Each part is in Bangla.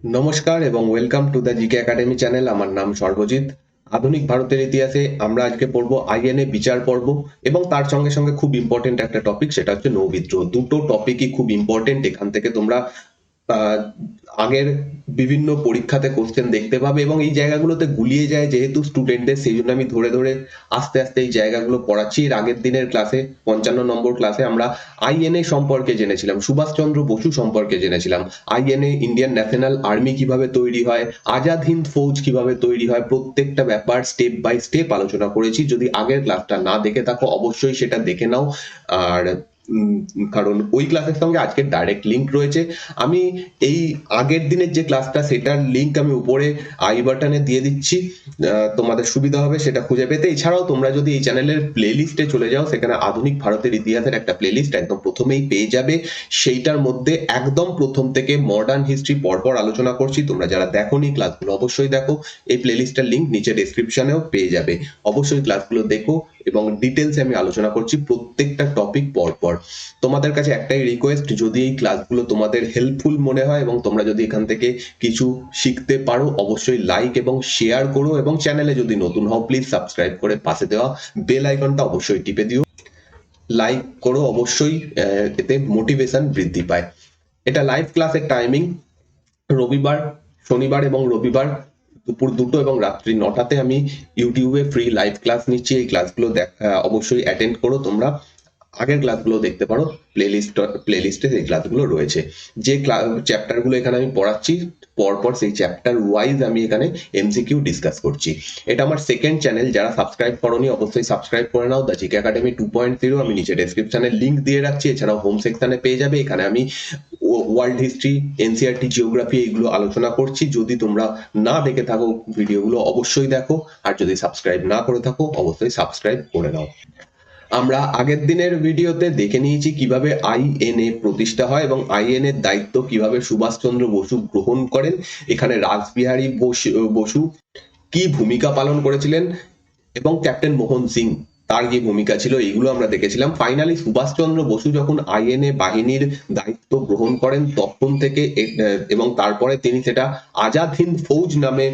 নমস্কার এবং welcome to the GK academy channel. আমার নাম সর্বজিৎ। আধুনিক ভারতের ইতিহাসে আমরা আজকে পড়বো আইএনএ বিচার পর্ব এবং তার সঙ্গে সঙ্গে খুব ইম্পর্টেন্ট একটা টপিক, সেটা হচ্ছে নৌবিদ্রোহ। দুটো টপিকই খুব ইম্পর্টেন্ট। এখান থেকে তোমরা আহ, আগের বিভিন্ন পরীক্ষাতে কোশ্চেন দেখতে পাবে এবং এই জায়গাগুলোতে গুলিয়ে যায় যেহেতু স্টুডেন্টদের, সেই জন্য আমি ধরে ধরে আস্তে আস্তে এই জায়গাগুলো পড়াচ্ছি। এর আগের দিনের ক্লাসে 55 নম্বর ক্লাসে আমরা আইএনএ সম্পর্কে জেনেছিলাম, সুভাষচন্দ্র বসু সম্পর্কে জেনেছিলাম। আইএনএ, ইন্ডিয়ান ন্যাশনাল আর্মি কিভাবে তৈরি হয়, আজাদ হিন্দ ফৌজ কিভাবে তৈরি হয়, প্রত্যেকটা ব্যাপার স্টেপ বাই স্টেপ আলোচনা করেছি। যদি আগের ক্লাসটা না দেখে থাকো অবশ্যই সেটা দেখে নাও। আর কারণ ওই ক্লাসের সঙ্গে আজকের ডাইরেক্ট লিংক রয়েছে। আমি এই আগের দিনের যে ক্লাসটা সেটার লিংক আমি উপরে আই বাটনে দিয়ে দিচ্ছি, তোমাদের সুবিধা হবে সেটা খুঁজে পেতে। এছাড়াও তোমরা যদি এই চ্যানেলের প্লে লিস্টে চলে যাও, সেখানে আধুনিক ভারতের ইতিহাসের একটা প্লে লিস্ট একদম প্রথমেই পেয়ে যাবে। সেইটার মধ্যে একদম প্রথম থেকে মডার্ন হিস্ট্রি পরপর আলোচনা করছি। তোমরা যারা দেখোনি ক্লাসগুলো অবশ্যই দেখো। এই প্লে লিস্টের লিংক নিচে ডেসক্রিপশনেও পেয়ে যাবে। অবশ্যই ক্লাসগুলো দেখো এবং ডিটেলসে আমি আলোচনা করছি প্রত্যেকটা টপিক পরপর। তোমাদের কাছে একটাই রিকোয়েস্ট, যদি এই ক্লাসগুলো তোমাদের হেল্পফুল মনে হয় এবং তোমরা যদি এখান থেকে কিছু শিখতে পারো, অবশ্যই লাইক এবং শেয়ার করো এবং চ্যানেলে যদি নতুন হও প্লিজ সাবস্ক্রাইব করে পাশে দেওয়া বেল আইকনটা অবশ্যই টিপে দিও। লাইক করো অবশ্যই, এতে মোটিভেশন বৃদ্ধি পায়। এটা লাইভ ক্লাসের টাইমিং রবিবার, শনিবার এবং রবিবার দুপুর 2টো এবং রাত্রি 9টাতে আমি ইউটিউবে ফ্রি লাইভ ক্লাস নিচ্ছি। এই ক্লাসগুলো অবশ্যই অ্যাটেন্ড করো তোমরা। আগের ক্লাসগুলো দেখতে পারো, প্লেলিস্টে সেই ক্লাসগুলো রয়েছে। যে চ্যাপ্টারগুলো এখানে আমি পড়াচ্ছি পরপর সেই চ্যাপ্টার ওয়াইজ আমি এখানে এমসিকিউ ডিসকাস করছি। এটা আমার সেকেন্ড চ্যানেল, যারা সাবস্ক্রাইব করোনি অবশ্যই সাবস্ক্রাইব করে নাও, দ্য জিকে একাডেমি 2.0। আমি নিচে ডেসক্রিপশনে লিংক দিয়ে রাখছি, এছাড়াও হোম সেকশনে পেয়ে যাবে। এখানে আমি ওয়ার্ল্ড হিস্ট্রি, এনসিআরটি, জিওগ্রাফি এইগুলো আলোচনা করছি। যদি তোমরা না দেখে থাকো ভিডিওগুলো অবশ্যই দেখো, আর যদি সাবস্ক্রাইব না করে থাকো অবশ্যই সাবস্ক্রাইব করে নাও। আমরা আগের দিনের ভিডিওতে দেখে নিয়েছি কিভাবে আইএনএ প্রতিষ্ঠা হয় এবং আইএনএ এর দায়িত্ব কিভাবে সুভাষচন্দ্র বসু গ্রহণ করেন। এখানে রাসবিহারী বসু কি ভূমিকা পালন করেছিলেন এবং ক্যাপ্টেন মোহন সিং তার কি ভূমিকা ছিল, এইগুলো আমরা দেখেছিলাম। ফাইনালি সুভাষচন্দ্র বসু যখন আইএনএ বাহিনীর দায়িত্ব গ্রহণ করেন তখন থেকে এবং তারপরে তিনি সেটা আজাদ হিন্দ ফৌজ নামে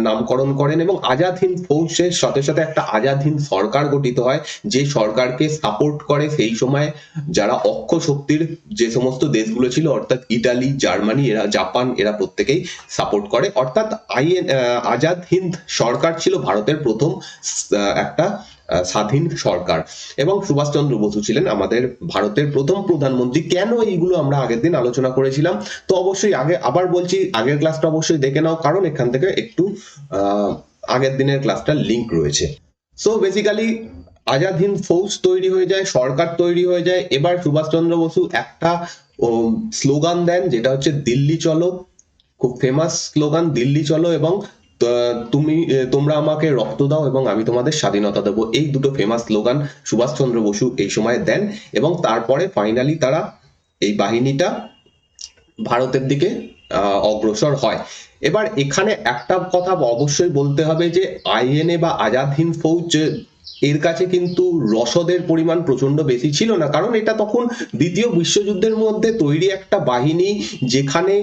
নামকরণ করেন এবং আজাদ হিন্দ ফৌজের সাথে সাথে একটা আজাদ হিন্দ সরকার গঠিত হয়, যে সরকারকে সাপোর্ট করে সেই সময় যারা অক্ষ শক্তির যে সমস্ত দেশগুলো ছিল, অর্থাৎ ইটালি, জার্মানি, এরা জাপান, এরা প্রত্যেকেই সাপোর্ট করে। অর্থাৎ আজাদ হিন্দ সরকার ছিল ভারতের প্রথম একটা স্বাধীন সরকার এবং সুভাষচন্দ্র বসু ছিলেন আমাদের ভারতের প্রথম প্রধানমন্ত্রী। কেন এইগুলো আমরা আগের দিন আলোচনা করেছিলাম, তো অবশ্যই আবার বলছি আগের ক্লাসটা অবশ্যই দেখে নাও, কারণ এখান থেকে একটু আগের দিনের ক্লাসটার লিংক রয়েছে। সো বেসিক্যালি আজাদ হিন্দ ফৌজ তৈরি হয়ে যায়, সরকার তৈরি হয়ে যায়। এবার সুভাষচন্দ্র বসু একটা স্লোগান দেন, যেটা হচ্ছে দিল্লি চলো। খুব ফেমাস স্লোগান, দিল্লি চলো এবং তোমরা আমাকে রক্ত দাও এবং আমি তোমাদের স্বাধীনতা দেবো। এই দুটো ফেমাস স্লোগান সুভাষচন্দ্র বসু এই সময় দেন এবং তারপরে ফাইনালি তারা এই বাহিনীটা ভারতের দিকে অগ্রসর হয়। এবার এখানে একটা কথা অবশ্যই বলতে হবে যে আইএনএ বা আজাদ হিন্দ ফৌজ এর কাছে কিন্তু রসদের পরিমাণ প্রচন্ড বেশি ছিল না, কারণ এটা তখন দ্বিতীয় বিশ্বযুদ্ধের মধ্যে তৈরি একটা বাহিনী, যেখানে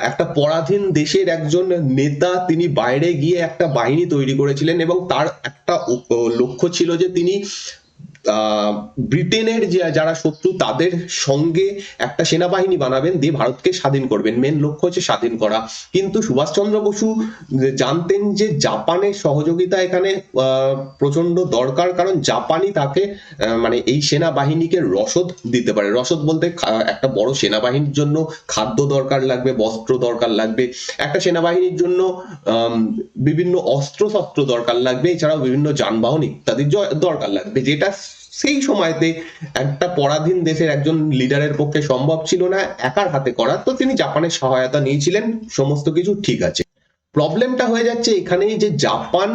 একটা পরাধীন দেশের একজন নেতা তিনি বাইরে গিয়ে একটা বাহিনী তৈরি করেছিলেন এবং তার একটা লক্ষ্য ছিল যে তিনি ব্রিটেনের যে যারা শত্রু তাদের সঙ্গে একটা সেনাবাহিনী বানাবেন, দিয়ে ভারতকে স্বাধীন করবেন। মেন লক্ষ্য হচ্ছে স্বাধীন করা। কিন্তু সুভাষচন্দ্র বসু জানতেন যে জাপানের সহযোগিতা এখানে প্রচন্ড দরকার, কারণ জাপানি তাকে মানে এই সেনাবাহিনীকে রসদ দিতে পারে। রসদ বলতে একটা বড় সেনাবাহিনীর জন্য খাদ্য দরকার লাগবে, বস্ত্র দরকার লাগবে, একটা সেনাবাহিনীর জন্য বিভিন্ন অস্ত্র শস্ত্র দরকার লাগবে, এছাড়াও বিভিন্ন যানবাহন ইত্যাদির দরকার লাগবে, যেটা সেই সময়তে একটা পরাধীন দেশের একজন লিডারের পক্ষে সম্ভব ছিল না একার হাতে করার। তো তিনি জাপানের সহায়তা নিয়েছিলেন, সমস্ত কিছু ঠিক আছে। প্রবলেমটা হয়ে যাচ্ছে এখানেই যে জাপান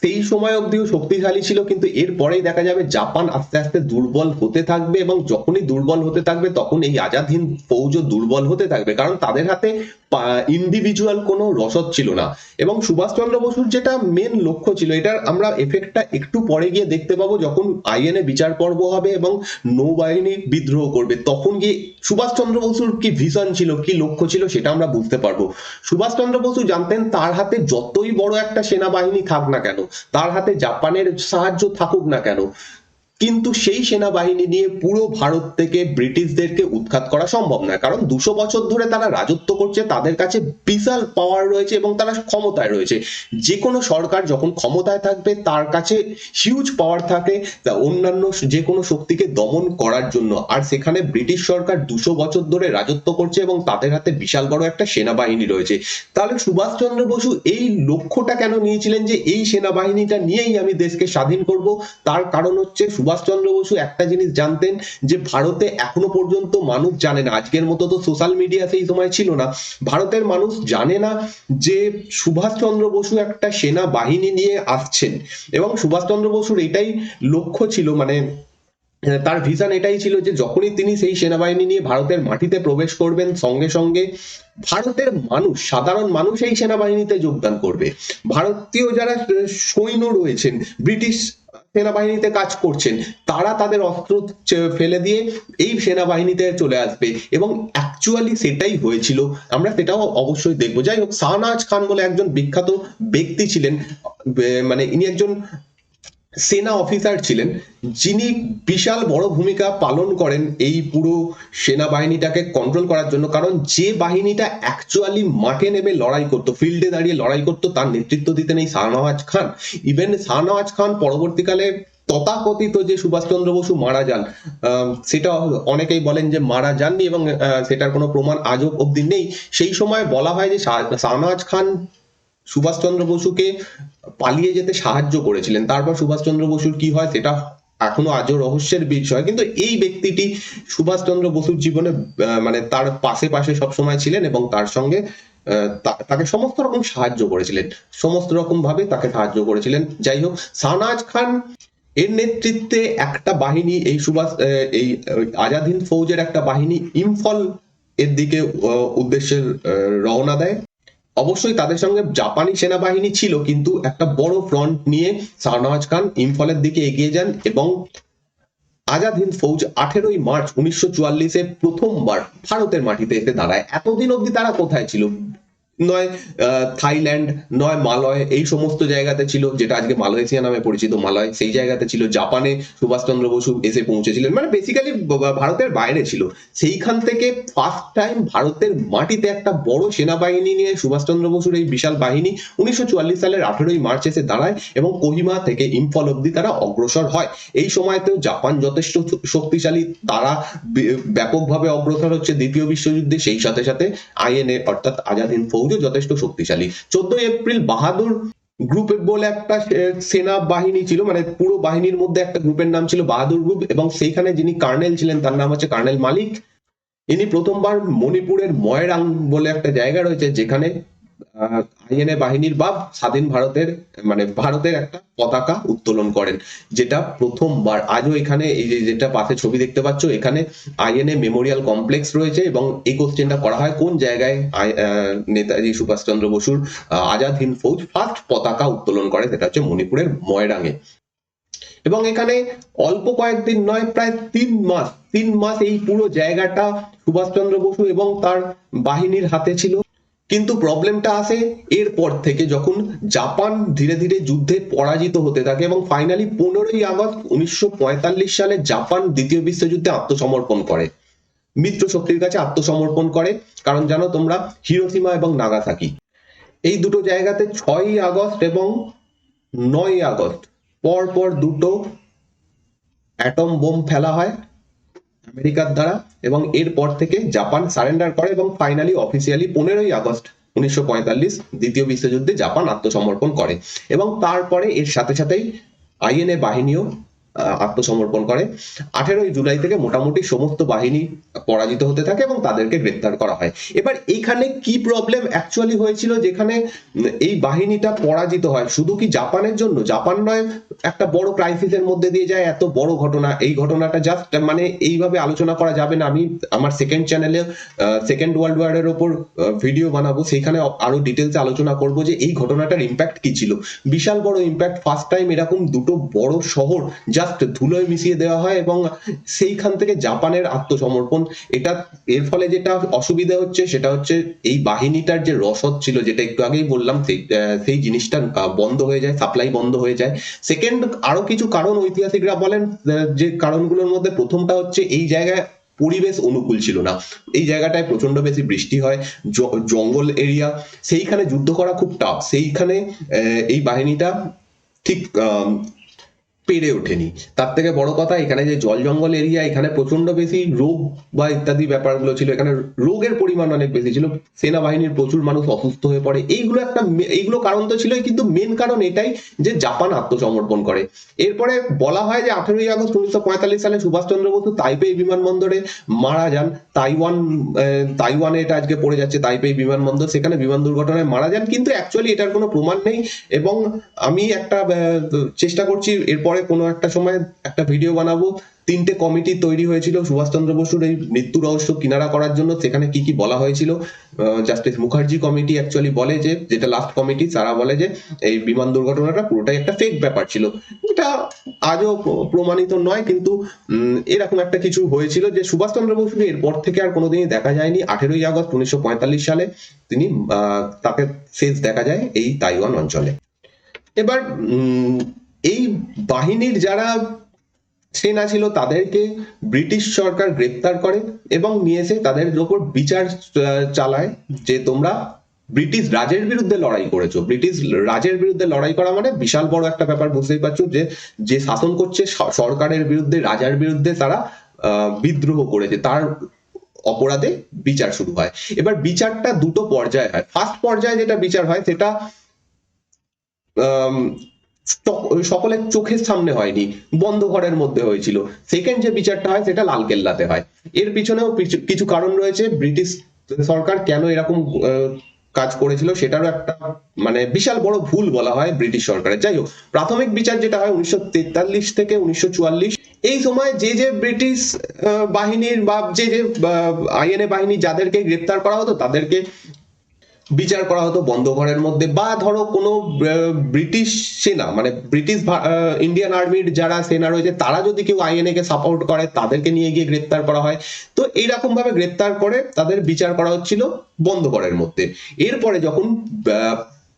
সেই সময় অব্দিও শক্তিশালী ছিল, কিন্তু এরপরেই দেখা যাবে জাপান আস্তে আস্তে দুর্বল হতে থাকবে এবং যখনই দুর্বল হতে থাকবে তখন এই আজাদ হিন্দ ফৌজও দুর্বল হতে থাকবে, কারণ তাদের হাতে ইন্ডিভিজুয়াল কোনো রসদ ছিল না। এবং সুভাষচন্দ্র বসুর যেটা মেন লক্ষ্য ছিল, এটার আমরা এফেক্টটা একটু পরে গিয়ে দেখতে পাবো যখন আইএনএ বিচার পর্ব হবে এবং নৌবাহিনী বিদ্রোহ করবে, তখন গিয়ে সুভাষচন্দ্র বসুর কি ভিশন ছিল, কি লক্ষ্য ছিল, সেটা আমরা বুঝতে পারবো। সুভাষচন্দ্র বসু জানতেন তার হাতে যতই বড় একটা সেনাবাহিনী থাক না কেন, তার হাতে জাপানের সাহায্য থাকুক না কেন, কিন্তু সেই সেনাবাহিনী নিয়ে পুরো ভারত থেকে ব্রিটিশদেরকে উৎখাত করা সম্ভব নয়। কারণ 200 বছর ধরে তারা রাজত্ব করছে, তাদের কাছে বিশাল পাওয়ার রয়েছে এবং তারা ক্ষমতায় রয়েছে। যে কোনো সরকার যখন ক্ষমতায় থাকবে তার কাছে হিউজ পাওয়ার থাকে অন্যান্য যে কোনো শক্তিকে দমন করার জন্য। আর সেখানে ব্রিটিশ সরকার 200 বছর ধরে রাজত্ব করছে এবং তাদের হাতে বিশাল বড় একটা সেনাবাহিনী রয়েছে। তাহলে সুভাষচন্দ্র বসু এই লক্ষ্যটা কেন নিয়েছিলেন যে এই সেনাবাহিনীটা নিয়েই আমি দেশকে স্বাধীন করব? তার কারণ হচ্ছে সুভাষচন্দ্র বসু একটা জিনিস জানতেন, যে ভারতে এখনো পর্যন্ত মানুষ জানে না, আজকের মতো তো সোশ্যাল মিডিয়া সেই সময় ছিল না, ভারতের মানুষ জানে না যে সুভাষচন্দ্র বসু একটা সেনাবাহিনী নিয়ে আসছেন। এবং সুভাষচন্দ্র বসুর এটাই লক্ষ্য ছিল, মানে তার ভিশন এটাই ছিল যে যখনই তিনি সেই সেনাবাহিনী নিয়ে ভারতের মাটিতে প্রবেশ করবেন, সঙ্গে সঙ্গে ভারতের মানুষ, সাধারণ মানুষ এই সেনাবাহিনীতে যোগদান করবে। ভারতীয় যারা সৈন্য রয়েছেন, ব্রিটিশ সেনাবাহিনীতে কাজ করছেন, তারা তাদের অস্ত্র ফেলে দিয়ে এই সেনাবাহিনীতে চলে আসবে। এবং অ্যাকচুয়ালি সেটাই হয়েছিল, আমরা সেটাও অবশ্যই দেখবো। যাই হোক, শাহনওয়াজ খান বলে একজন বিখ্যাত ব্যক্তি ছিলেন, মানে ইনি একজন সেনা অফিসার ছিলেন, যিনি বিশাল বড় ভূমিকা পালন করেন এই পুরো সেনাবাহিনীটাকে কন্ট্রোল করার জন্য। কারণ যে বাহিনীটা অ্যাকচুয়ালি মাঠে নেমে লড়াই করতো, ফিল্ডে দাঁড়িয়ে লড়াই করতো, তার নেতৃত্ব দিতেন এই শাহনওয়াজ খান। ইভেন শাহনওয়াজ খান পরবর্তীকালে তথাকথিত যে সুভাষচন্দ্র বসু মারা যান, সেটা অনেকেই বলেন যে মারা যাননি এবং সেটার কোনো প্রমাণ আজও অব্দি নেই। সেই সময় বলা হয় যে শাহনওয়াজ খান সুভাষচন্দ্র বসুকে পালিয়ে যেতে সাহায্য করেছিলেন। তারপর সুভাষচন্দ্র বসুর কি হয় সেটা এখনো আজও রহস্যের বিষয়। কিন্তু এই ব্যক্তিটি সুভাষচন্দ্র বসুর জীবনে মানে তার পাশে পাশে সবসময় ছিলেন এবং তার সঙ্গে তাকে সমস্ত রকম সাহায্য করেছিলেন, সমস্ত রকম ভাবে তাকে সাহায্য করেছিলেন। যাই হোক, শাহনওয়াজ খান এর নেতৃত্বে একটা বাহিনী, এই এই আজাদ হিন্দ ফৌজের একটা বাহিনী ইম্ফল এর দিকে উদ্দেশ্যে রওনা দেয়। অবশ্যই তাদের সঙ্গে জাপানি সেনাবাহিনী ছিল, কিন্তু একটা বড় ফ্রন্ট নিয়ে শাহনওয়াজ খান ইম্ফলের দিকে এগিয়ে যান এবং আজাদ হিন্দ ফৌজ 18ই মার্চ 1944-এ প্রথমবার ভারতের মাটিতে এসে দাঁড়ায়। এতদিন অব্দি তারা কোথায় ছিল? নয় থাইল্যান্ড, নয় মালয়, এই সমস্ত জায়গাতে ছিল, যেটা আজকে মালয়েশিয়া নামে পরিচিত মালয়, সেই জায়গাতে ছিল। জাপানে সুভাষচন্দ্র বসু এসে পৌঁছেছিলেন, মানে বেসিক্যালি ভারতের বাইরে ছিল। সেইখান থেকে ফার্স্ট টাইম ভারতের মাটিতে একটা বড় সেনাবাহিনী নিয়ে সুভাষচন্দ্র বসুর এই বিশাল বাহিনী 1944 সালের 18ই মার্চ এসে দাঁড়ায় এবং কোহিমা থেকে ইম্ফল অব্দি তারা অগ্রসর হয়। এই সময়তেও জাপান যথেষ্ট শক্তিশালী, তারা ব্যাপকভাবে অগ্রসর হচ্ছে দ্বিতীয় বিশ্বযুদ্ধে। সেই সাথে সাথে আইএনএ অর্থাৎ আজাদ হিন্দ ফৌজও যথেষ্ট শক্তিশালী। 14 এপ্রিল বাহাদুর গ্রুপ বলে একটা সেনা বাহিনী ছিল, মানে পুরো বাহিনীর মধ্যে একটা গ্রুপের নাম ছিল বাহাদুর গ্রুপ, এবং সেইখানে যিনি কর্নেল ছিলেন তার নাম হচ্ছে কর্নেল মালিক। ইনি প্রথমবার মণিপুরের ময়রাং বলে একটা জায়গা রয়েছে, যেখানে আইএনএ বাহিনীর বা স্বাধীন ভারতের, মানে ভারতের একটা পতাকা উত্তোলন করেন, যেটা প্রথমবার। আজও এখানে এই যে যেটা পাশে ছবি দেখতে পাচ্ছ, এখানে আইএনএ মেমোরিয়াল কমপ্লেক্স রয়েছে এবং এই কোশ্চেনটা করা হয় কোন জায়গায় নেতাজি সুভাষচন্দ্র বসুর আজাদ হিন্দ ফৌজ ফার্স্ট পতাকা উত্তোলন করে, সেটা হচ্ছে মণিপুরের ময়রাঙে। এবং এখানে অল্প কয়েকদিন নয়, প্রায় 3 মাস এই পুরো জায়গাটা সুভাষচন্দ্র বসু এবং তার বাহিনীর হাতে ছিল। কিন্তু প্রবলেমটা আসে এরপর থেকে, যখন জাপান ধীরে ধীরে যুদ্ধে পরাজিত হতে থাকে এবং ফাইনালি 15ই আগস্ট 1945 সালে জাপান দ্বিতীয় বিশ্বযুদ্ধে আত্মসমর্পণ করে, মিত্র শক্তির কাছে আত্মসমর্পণ করে। কারণ জানো তোমরা, হিরোশিমা এবং নাগাসাকি এই দুটো জায়গাতে 6ই আগস্ট এবং 9ই আগস্ট পর পর দুটো অ্যাটম বোম ফেলা হয় আমেরিকার দ্বারা, এবং এরপর থেকে জাপান সারেন্ডার করে এবং ফাইনালি অফিসিয়ালি 15ই আগস্ট 1945 দ্বিতীয় বিশ্বযুদ্ধে জাপান আত্মসমর্পণ করে। এবং তারপরে এর সাথে সাথেই আইএনএ বাহিনীও আত্মসমর্পণ করে। 18ই জুলাই থেকে মোটামুটি সমস্ত বাহিনী পরাজিত হতে থাকে এবং তাদেরকে গ্রেপ্তার করা হয়। এবার এইখানে কি প্রবলেম অ্যাকচুয়ালি হয়েছিল, যেখানে এই বাহিনীটা পরাজিত হয়, শুধু কি জাপানের জন্য? জাপান নয়, একটা বড় ক্রাইসিসের মধ্যে দিয়ে যায়, এত বড় ঘটনা। এই ঘটনাটা জাস্ট মানে এইভাবে আলোচনা করা যাবে না। আমি আমার সেকেন্ড চ্যানেলে সেকেন্ড ওয়ার্ল্ড ওয়ারের ওপর ভিডিও বানাবো, সেখানে আরো ডিটেলসে আলোচনা করব যে এই ঘটনাটার ইম্প্যাক্ট কি ছিল। বিশাল বড় ইম্প্যাক্ট, ফার্স্ট টাইম এরকম দুটো বড় শহর জাস্ট ধুলোয় মিশিয়ে দেওয়া হয় এবং সেইখান থেকে জাপানের আত্মসমর্পণ। এটা এর ফলে যেটা অসুবিধা হচ্ছে সেটা হচ্ছে এই বাহিনীটার যে রসদ ছিল, যেটা একটু আগেই বললাম, সেই জিনিসটা বন্ধ হয়ে যায়, সাপ্লাই বন্ধ হয়ে যায়। সেকেন্ড, আরো কিছু কারণ ঐতিহাসিকরা বলেন, যে কারণগুলোর মধ্যে প্রথমটা হচ্ছে এই জায়গায় পরিবেশ অনুকূল ছিল না। এই জায়গাটায় প্রচন্ড বেশি বৃষ্টি হয়, জঙ্গল এরিয়া, সেইখানে যুদ্ধ করা খুব টাফ। সেইখানে এই বাহিনীটা ঠিক পেরে ওঠেনি। তার থেকে বড় কথা, এখানে যে জল জঙ্গল এরিয়া, এখানে প্রচন্ড বেশি রোগ বা ইত্যাদি ব্যাপারগুলো ছিল, এখানে রোগের পরিমাণ অনেক বেশি ছিল, সেনাবাহিনীর প্রচুর মানুষ অসুস্থ হয়ে পড়ে। এইগুলো কারণ তো ছিলই, কিন্তু মেন কারণ এটাই যে জাপান আত্মসমর্পণ করে। এরপরে বলা হয় যে 18ই আগস্ট 1945 সালে সুভাষচন্দ্র বসু তাইপেই বিমানবন্দরে মারা যান। তাইওয়ানে এটা আজকে পড়ে যাচ্ছে, তাইপেই বিমানবন্দর, সেখানে বিমান দুর্ঘটনায় মারা যান, কিন্তু অ্যাকচুয়ালি এটার কোনো প্রমাণ নেই। এবং আমি একটা চেষ্টা করছি এরপরে কোনো একটা সময় একটা ভিডিও বানাবো। 3টে কমিটি তৈরি হয়েছিল সুভাষচন্দ্র বসুর এই মৃত্যু রহস্য কিনারা করার জন্য, সেখানে কি কি বলা হয়েছিল। জাস্টিস মুখার্জি কমিটি অ্যাকচুয়ালি বলে যে, যেটা লাস্ট কমিটি, তারা বলে যে এই বিমান দুর্ঘটনাটা পুরোটাই একটা ফেক ব্যাপার ছিল। এটা আজও প্রমাণিত নয়, কিন্তু এরকম একটা কিছু হয়েছিল যে সুভাষচন্দ্র বসুকে এরপর থেকে আর কোনোদিনই দেখা যায়নি। 18ই আগস্ট 1945 সালে তিনি তাকে শেষ দেখা যায় এই তাইওয়ান অঞ্চলে। এবার এই বাহিনীর যারা সেনা ছিল তাদেরকে ব্রিটিশ সরকার গ্রেপ্তার করে এবং নিয়ে এসে তাদের উপর বিচার চালায় যে তোমরা ব্রিটিশ রাজের বিরুদ্ধে লড়াই করেছো। ব্রিটিশ রাজের বিরুদ্ধে লড়াই করা মানে বিশাল বড় একটা ব্যাপার, বুঝতেই পারছো, যে শাসন করছে সরকারের বিরুদ্ধে, রাজার বিরুদ্ধে তারা বিদ্রোহ করেছে, তার অপরাধে বিচার শুরু হয়। এবার বিচারটা দুটো পর্যায়ে হয়। ফার্স্ট পর্যায়ে যেটা বিচার হয় সেটা সকলের চোখের সামনে হয়নি, বন্ধ ঘরের মধ্যে হয়েছিল। সেকেন্ড যে বিচারটা হয় সেটা লালকেল্লাতে হয়। এর পিছনেও কিছু কারণ রয়েছে, ব্রিটিশ সরকার কেন এরকম কাজ করেছিল সেটারও একটা মানে বিশাল বড় ভুল বলা হয় ব্রিটিশ সরকারের। যাই হোক, প্রাথমিক বিচার যেটা হয় 1943 থেকে 1944, এই সময় যে ব্রিটিশ বাহিনীর বা যে আইএনএ বাহিনী যাদেরকে গ্রেপ্তার করা হতো তাদেরকে বিচার করা হতো বন্ধ ঘরের মধ্যে। বা ধরো কোনো ব্রিটিশ সেনা, মানে ব্রিটিশ ইন্ডিয়ান আর্মির যারা সেনা রয়েছে, তারা যদি কেউ আইএনএ কে সাপোর্ট করে তাদেরকে নিয়ে গিয়ে গ্রেপ্তার করা হয়। তো এইরকম ভাবে গ্রেপ্তার করে তাদের বিচার করা হচ্ছিল বন্ধ ঘরের মধ্যে। এরপরে যখন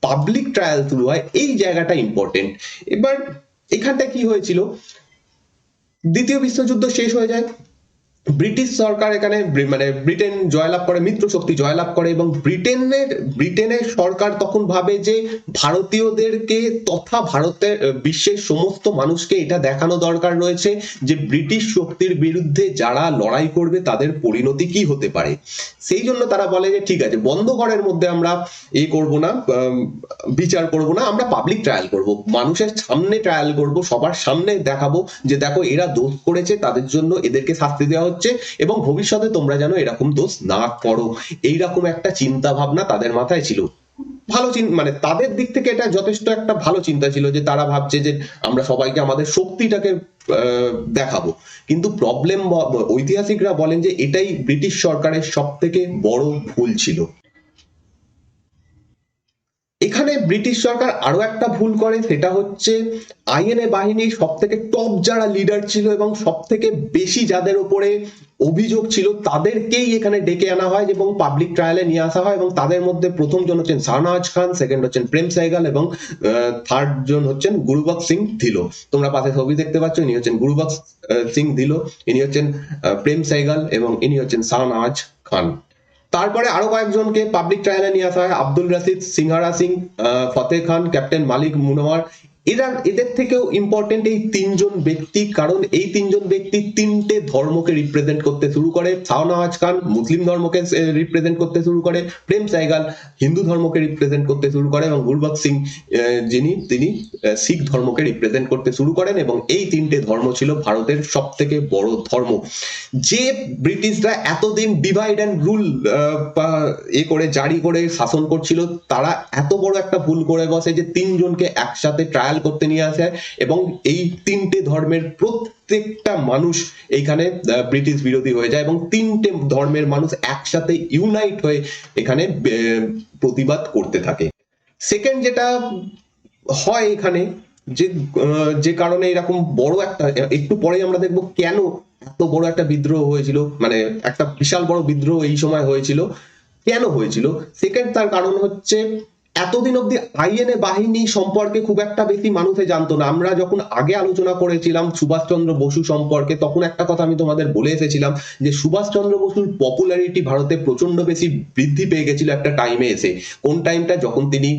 পাবলিক ট্রায়াল শুরু হয়, এই জায়গাটা ইম্পর্টেন্ট। এবার এখানটা কি হয়েছিল, দ্বিতীয় বিশ্বযুদ্ধ শেষ হয়ে যায়, ব্রিটিশ সরকার এখানে মানে ব্রিটেন জয়লাভ করে, মিত্র শক্তি জয়লাভ করে, এবং ব্রিটেনের সরকার তখন ভাবে যে ভারতীয়দেরকে তথা ভারতের বিশ্বের সমস্ত মানুষকে এটা দেখানো দরকার রয়েছে যে ব্রিটিশ শক্তির বিরুদ্ধে যারা লড়াই করবে তাদের পরিণতি কি হতে পারে। সেই জন্য তারা বলে যে ঠিক আছে, বন্ধ ঘরের মধ্যে আমরা করব না, বিচার করব না, আমরা পাবলিক ট্রায়াল করব, মানুষের সামনে ট্রায়াল করব, সবার সামনে দেখাবো যে দেখো এরা দোষ করেছে, তাদের জন্য এদেরকে শাস্তি দেওয়া হচ্ছে এবং ভবিষ্যতে তোমরা যেন এরকম দোষ না করো। এইরকম একটা চিন্তা ভাবনা তাদের মাথায় ছিল। ভালো মানে তাদের দিক থেকে এটা যথেষ্ট একটা ভালো চিন্তা ছিল, যে তারা ভাবছে যে আমরা সবাইকে আমাদের শক্তিটাকে দেখাবো। কিন্তু প্রবলেম, ঐতিহাসিকরা বলেন যে এটাই ব্রিটিশ সরকারের সব থেকে বড় ভুল ছিল। এখানে ব্রিটিশ সরকার আরো একটা ভুল করে, সেটা হচ্ছে আইএনএ বাহিনীর সব থেকে টপ যারা লিডার ছিল এবং সব থেকে বেশি যাদের উপরে অভিযোগ ছিল তাদেরকেই এখানে ডেকে আনা হয় এবং পাবলিক ট্রায়ালে নিয়ে আসা হয়। এবং তাদের মধ্যে প্রথম জন হচ্ছেন শাহনওয়াজ খান, সেকেন্ড হচ্ছেন প্রেম সাইগাল এবং থার্ড জন হচ্ছেন গুরুবক্স সিং ধিলো। তোমরা পাশে ছবি দেখতে পাচ্ছ, ইনি হচ্ছেন গুরুবক্স সিং ধিলো, ইনি হচ্ছেন প্রেম সাইগাল এবং ইনি হচ্ছেন শাহনওয়াজ খান। তারপরে আরো কয়েকজনকে পাবলিক ট্রায়ালে নিয়ে আসা হয়, আব্দুল রশিদ, সিংহারা সিং, ফতেহ খান, ক্যাপ্টেন মালিক মুনওয়ার। এদের থেকেও ইম্পর্টেন্ট এই তিনজন ব্যক্তি, কারণ এই তিনজন ব্যক্তি তিনটে ধর্মকে রিপ্রেজেন্ট করতে শুরু করে। শাহনওয়াজ খান মুসলিম ধর্মকে রিপ্রেজেন্ট করতে শুরু করে, প্রেম সাইগাল হিন্দু ধর্মকে রিপ্রেজেন্ট করতে শুরু করে, এবং গুরবক্স সিং তিনি শিখ ধর্মকে রিপ্রেজেন্ট করতে শুরু করেন। এবং এই তিনটে ধর্ম ছিল ভারতের সব থেকে বড় ধর্ম। যে ব্রিটিশরা এতদিন ডিভাইড অ্যান্ড রুল করে জারি করে শাসন করছিল, তারা এত বড় একটা ভুল করে বসে যে তিনজনকে একসাথে ট্রায়াল করতে নিয়ে আসে, এবং এই তিনটে ধর্মের প্রত্যেকটা মানুষ এইখানে ব্রিটিশ বিরোধী হয়ে যায়, এবং তিনটে ধর্মের মানুষ একসাথে ইউনাইট হয়ে এখানে প্রতিবাদ করতে থাকে। সেকেন্ড যেটা হয় এখানে, যে কারণে এরকম বড় একটা, একটু পরে আমরা দেখবো কেন এত বড় একটা বিদ্রোহ হয়েছিল, মানে একটা বিশাল বড় বিদ্রোহ এই সময় হয়েছিল, কেন হয়েছিল। সেকেন্ড তার কারণ হচ্ছে, এতদিন অব্দি আইএনএ বাহিনী সম্পর্কে খুব একটা বেশি মানুষে জানতো না। আমরা যখন আগে আলোচনা করেছিলাম সুভাষচন্দ্র বসু সম্পর্কে, তখন একটা কথা আমি তোমাদের বলে এসেছিলাম যে সুভাষচন্দ্র বসুর পপুলারিটি ভারতে প্রচন্ড বেশি বৃদ্ধি পেয়ে গেছিল একটা টাইমে এসে। কোন টাইমটা? যখন তিনি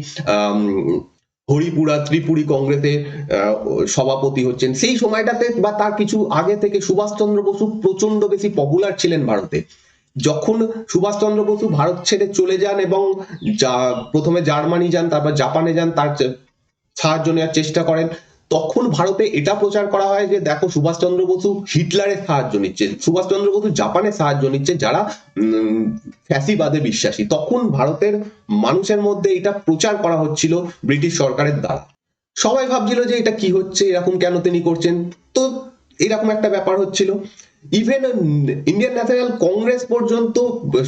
হরিপুরা ত্রিপুরী কংগ্রেসের সভাপতি হচ্ছেন, সেই সময়টাতে বা তার কিছু আগে থেকে সুভাষচন্দ্র বসু প্রচন্ড বেশি পপুলার ছিলেন ভারতে। যখন সুভাষচন্দ্র বসু ভারত ছেড়ে চলে যান এবং প্রথমে জার্মানি যান, তারপর জাপানে যান, তার সাহায্য নেওয়ার চেষ্টা করেন, তখন ভারতে এটা প্রচার করা হয় যে দেখো সুভাষচন্দ্র বসু হিটলারের সাহায্য নিচ্ছে, সুভাষচন্দ্র বসু জাপানের সাহায্য নিচ্ছে, যারা ফ্যাসিবাদে বিশ্বাসী। তখন ভারতের মানুষের মধ্যে এটা প্রচার করা হচ্ছিল ব্রিটিশ সরকারের দ্বারা। সবাই ভাবছিল যে এটা কি হচ্ছে, এরকম কেন তিনি করছেন। তো এরকম একটা ব্যাপার হচ্ছিল। ইভেন ইন্ডিয়ান ন্যাশনাল কংগ্রেস পর্যন্ত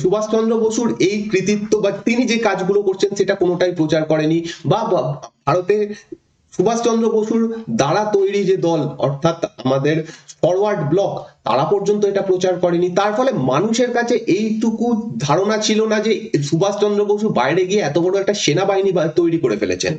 সুভাষচন্দ্র বসুর এই কৃতিত্ব বা তিনি যে কাজগুলো করছেন সেটা কোনোটাই প্রচার করেনি, বা ভারতে সুভাষচন্দ্র বসুর দ্বারা তৈরি যে দল, অর্থাৎ আমাদের ফরওয়ার্ড ব্লক, তারা পর্যন্ত এটা প্রচার করেনি। তার ফলে মানুষের কাছে এইটুকু ধারণা ছিল না যে সুভাষচন্দ্র বসু বাইরে গিয়ে এত বড় একটা সেনাবাহিনী তৈরি করে ফেলেছেন,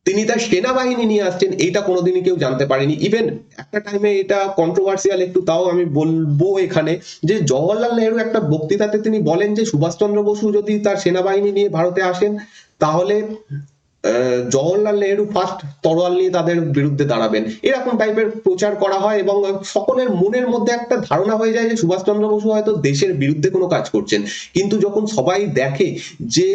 তিনি তার সেনাবাহিনী নিয়ে আসছেন, এইটা কোনোদিনই কেউ জানতে পারেনি। ইভেন একটা টাইমে এটা কন্ট্রোভার্সিয়াল একটু, তাও আমি বলবো এখানে, যে জওহরলাল নেহরু একটা বক্তৃতাতে তিনি বলেন যে সুভাষচন্দ্র বসু যদি তার সেনাবাহিনী নিয়ে ভারতে আসেন, তাহলে জওহরলাল নেহরু ফার্স্ট তরোয়াল নিয়ে তাদের বিরুদ্ধে দাঁড়াবেন, এরকম টাইপের প্রচার করা হয়। এবং সকলের মনের মধ্যে একটা ধারণা হয়ে যায় যে সুভাষচন্দ্র বসু হয়তো দেশের বিরুদ্ধে কোনো কাজ করছেন। কিন্তু যখন সবাই দেখে যে